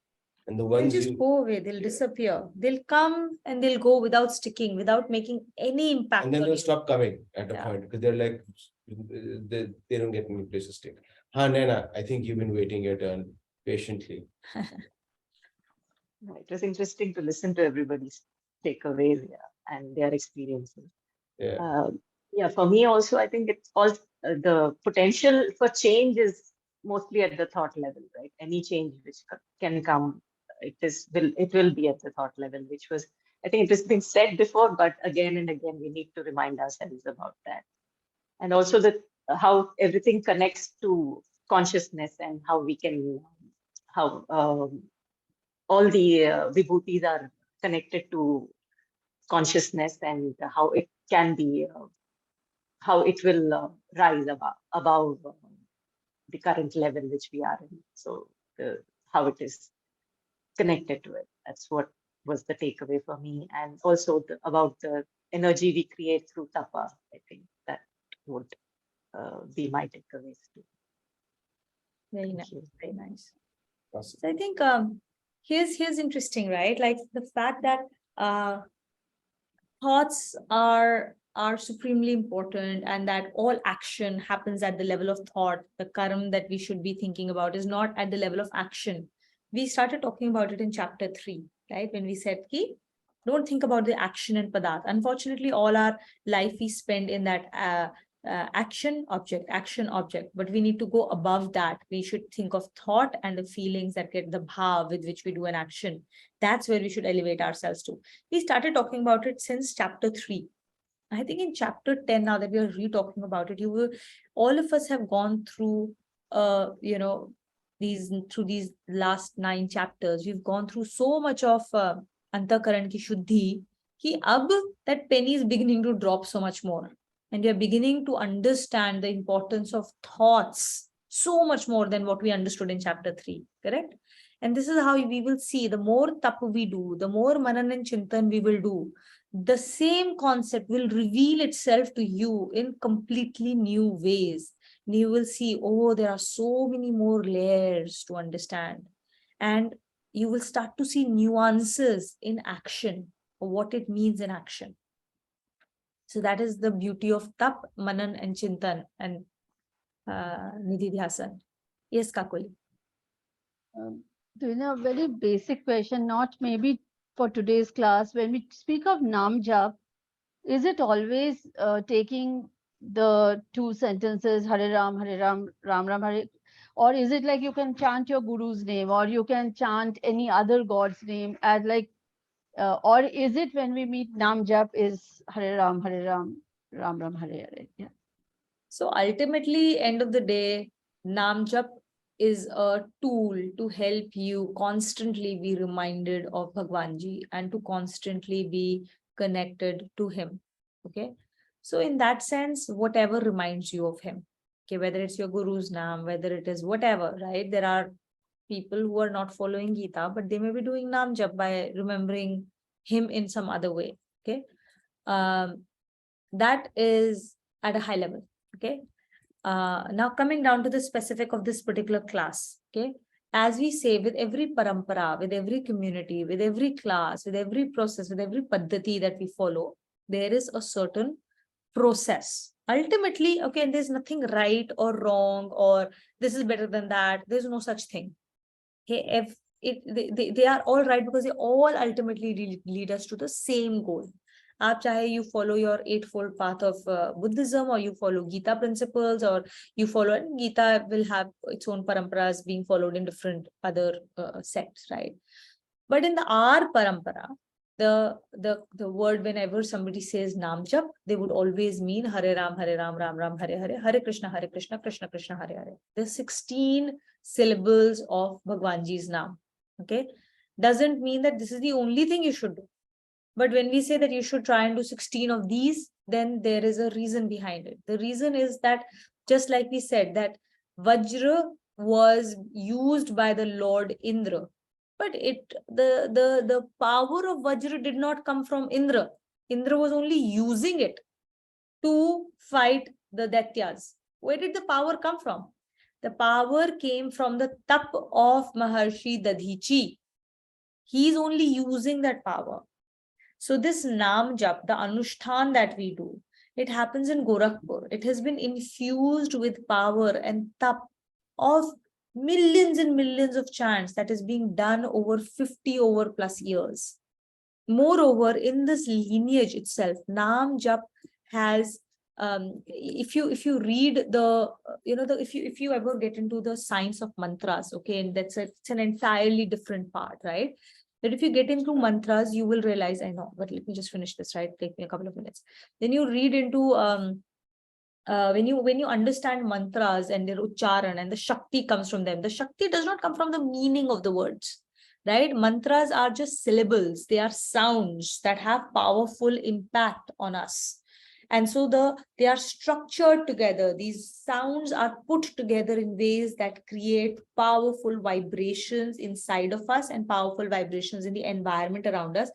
And the They'll ones just you go away, they'll disappear. They'll come and they'll go without sticking, without making any impact. and then on they'll you. stop coming at a Yeah. point because they're like they don't get any place to stick. Naina, I think you've been waiting your turn patiently. It was interesting to listen to everybody's takeaways, and their experiences. Yeah. Yeah, for me also, I think it's all the potential for change is mostly at the thought level, right? Any change which can come, it will be at the thought level, which was, I think it has been said before, but again and again we need to remind ourselves about that. And also how everything connects to consciousness, and how we can how all the vibhutis are connected to consciousness, and how it can be, how it will rise above the current level which we are in. So how it is connected to it. That's what was the takeaway for me. And also about the energy we create through tapa. I think that would be my takeaways too. Very Thank nice. you. Very nice. Awesome. So I think here's interesting, right? Like the fact that thoughts are supremely important, and that all action happens at the level of thought. The karma that we should be thinking about is not at the level of action. We started talking about it in chapter 3, right? When we said ki, don't think about the action and padat. Unfortunately, all our life we spend in that action object, but we need to go above that. We should think of thought and the feelings that get the bhav with which we do an action. That's where we should elevate ourselves to. We started talking about it since chapter 3. I think in chapter 10, now that we are re-talking about it, all of us have gone through these last 9 chapters. We've gone through so much of antakaran ki shuddhi, ki ab that penny is beginning to drop so much more. And we are beginning to understand the importance of thoughts so much more than what we understood in chapter 3, correct? And this is how we will see, the more tap we do, the more manan and chintan we will do, the same concept will reveal itself to you in completely new ways. And you will see, oh, there are so many more layers to understand. And you will start to see nuances in action, or what it means in action. So that is the beauty of tap, manan, and chintan, and nididhyasan. Yes, Kakuli. A very basic question, not maybe for today's class. When we speak of Nam Jap, is it always taking the 2 sentences, Hare Ram, Ram Ram, Hare, or is it like you can chant your guru's name, or you can chant any other god's name as like, or is it when we meet Nam Jap is Hare Ram, Ram Ram, Hare Hare? Yeah. So ultimately, end of the day, Nam Jap is a tool to help you constantly be reminded of Bhagwanji and to constantly be connected to him. Okay. So in that sense, whatever reminds you of him, okay, whether it's your guru's name, whether it is whatever, right? There are people who are not following Gita, but they may be doing Nam Jap by remembering him in some other way. Okay. That is at a high level. Okay. Now coming down to the specific of this particular class. Okay. As we say, with every parampara, with every community, with every class, with every process, with every paddhati that we follow, there is a certain process. Ultimately, okay, and there's nothing right or wrong, or this is better than that. There's no such thing. Okay, if they are all right because they all ultimately lead us to the same goal. आप चाहे you follow your eightfold path of Buddhism, or you follow Gita principles, or you follow, and Gita will have its own paramparas being followed in different other sects, right? But in the our parampara, the word, whenever somebody says Nam Jap, they would always mean Hare Ram, Ram Ram, Hare Hare, Hare Krishna, Krishna Krishna, Hare Hare. The 16 syllables of Bhagwanji's Nam. Okay, doesn't mean that this is the only thing you should do. But when we say that you should try and do 16 of these, then there is a reason behind it. The reason is that, just like we said, that Vajra was used by the Lord Indra, but the power of Vajra did not come from Indra. Indra was only using it to fight the Daityas. Where did the power come from? The power came from the tap of Maharshi Dadhichi. He's only using that power. So this Nam Jap, the Anushtan that we do, it happens in Gorakhpur. It has been infused with power and tap of millions and millions of chants that is being done over 50 over plus years. Moreover, in this lineage itself, Nam Jap has, if you read the, if you ever get into the science of mantras, okay, and it's an entirely different part, right? That if you get into mantras, you will realize, I know, but let me just finish this, right? Take me a couple of minutes. Then you read into, when you understand mantras and their ucharan, and the Shakti comes from them, the Shakti does not come from the meaning of the words, right? Mantras are just syllables. They are sounds that have powerful impact on us. And so they are structured together. These sounds are put together in ways that create powerful vibrations inside of us and powerful vibrations in the environment around us,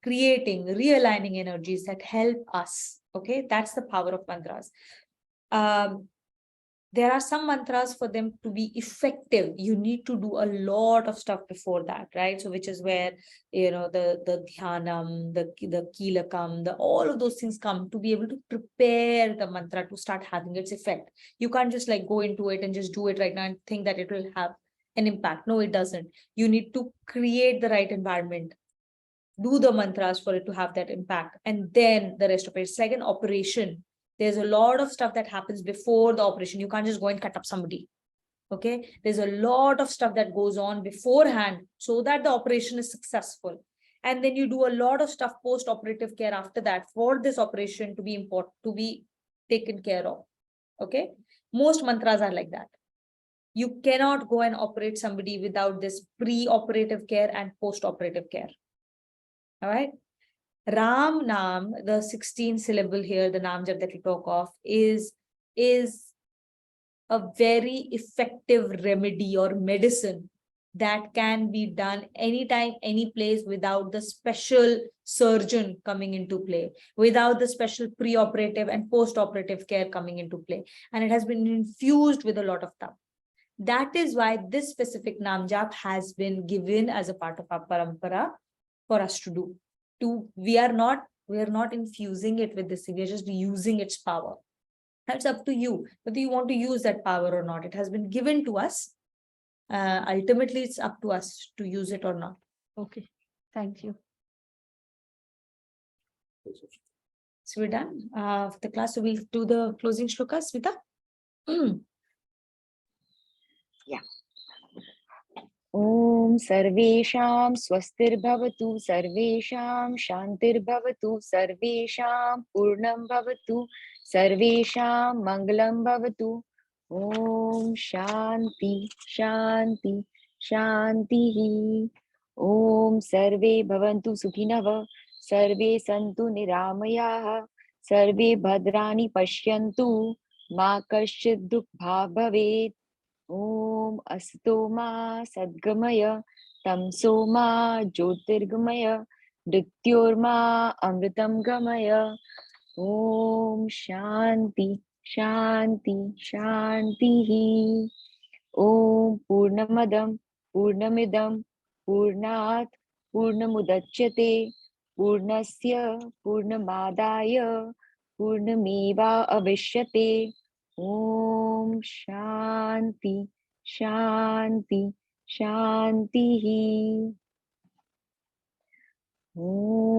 creating, realigning energies that help us. Okay, that's the power of mantras. There are some mantras, for them to be effective, you need to do a lot of stuff before that, right? So which is where, the dhyanam, the kilakam, all of those things come to be able to prepare the mantra to start having its effect. You can't just like go into it and just do it right now and think that it will have an impact. No, it doesn't. You need to create the right environment, do the mantras for it to have that impact, and then the rest of it. It's like an operation. There's a lot of stuff that happens before the operation. You can't just go and cut up somebody. Okay. There's a lot of stuff that goes on beforehand so that the operation is successful. And then you do a lot of stuff post-operative care after that for this operation to be important, to be taken care of. Okay. Most mantras are like that. You cannot go and operate somebody without this pre-operative care and post-operative care. All right. Ram Nam, the 16 syllable here, the Nam Jap that we talk of, is a very effective remedy or medicine that can be done anytime, any place, without the special surgeon coming into play, without the special pre-operative and post-operative care coming into play. And it has been infused with a lot of stuff. That is why this specific Nam Jap has been given as a part of our parampara for us to do. We are not infusing it with this thing, we're just using its power. That's up to you whether you want to use that power or not. It has been given to us. Ultimately, it's up to us to use it or not. Okay, thank you. So we're done for the class. So we'll do the closing shlokas, Smita. Yeah. Om Sarvesham Swastirbhavatu Sarvesham Shantirbhavatu Sarvesham Purnam Bhavatu Sarvesham Mangalam Bhavatu. Om Shanti Shanti Shanti. Om Sarve Bhavantu Sukhinava Sarve Santu Niramayah Sarve Bhadrani Pashyantu Ma Kaschid Dukha Bhavet. Om Asto Ma Sadgamaya Tamso Ma Jyotirgamaya मृत्योर्मा अमृतं गमय. Om Shanti Shanti Shanti. Om Purnamadam Purnamidam Purnat Purnamudachyate Purnasya Purnamadaya Purnameva Avishyate. Om Shanti Shanti Shanti. Om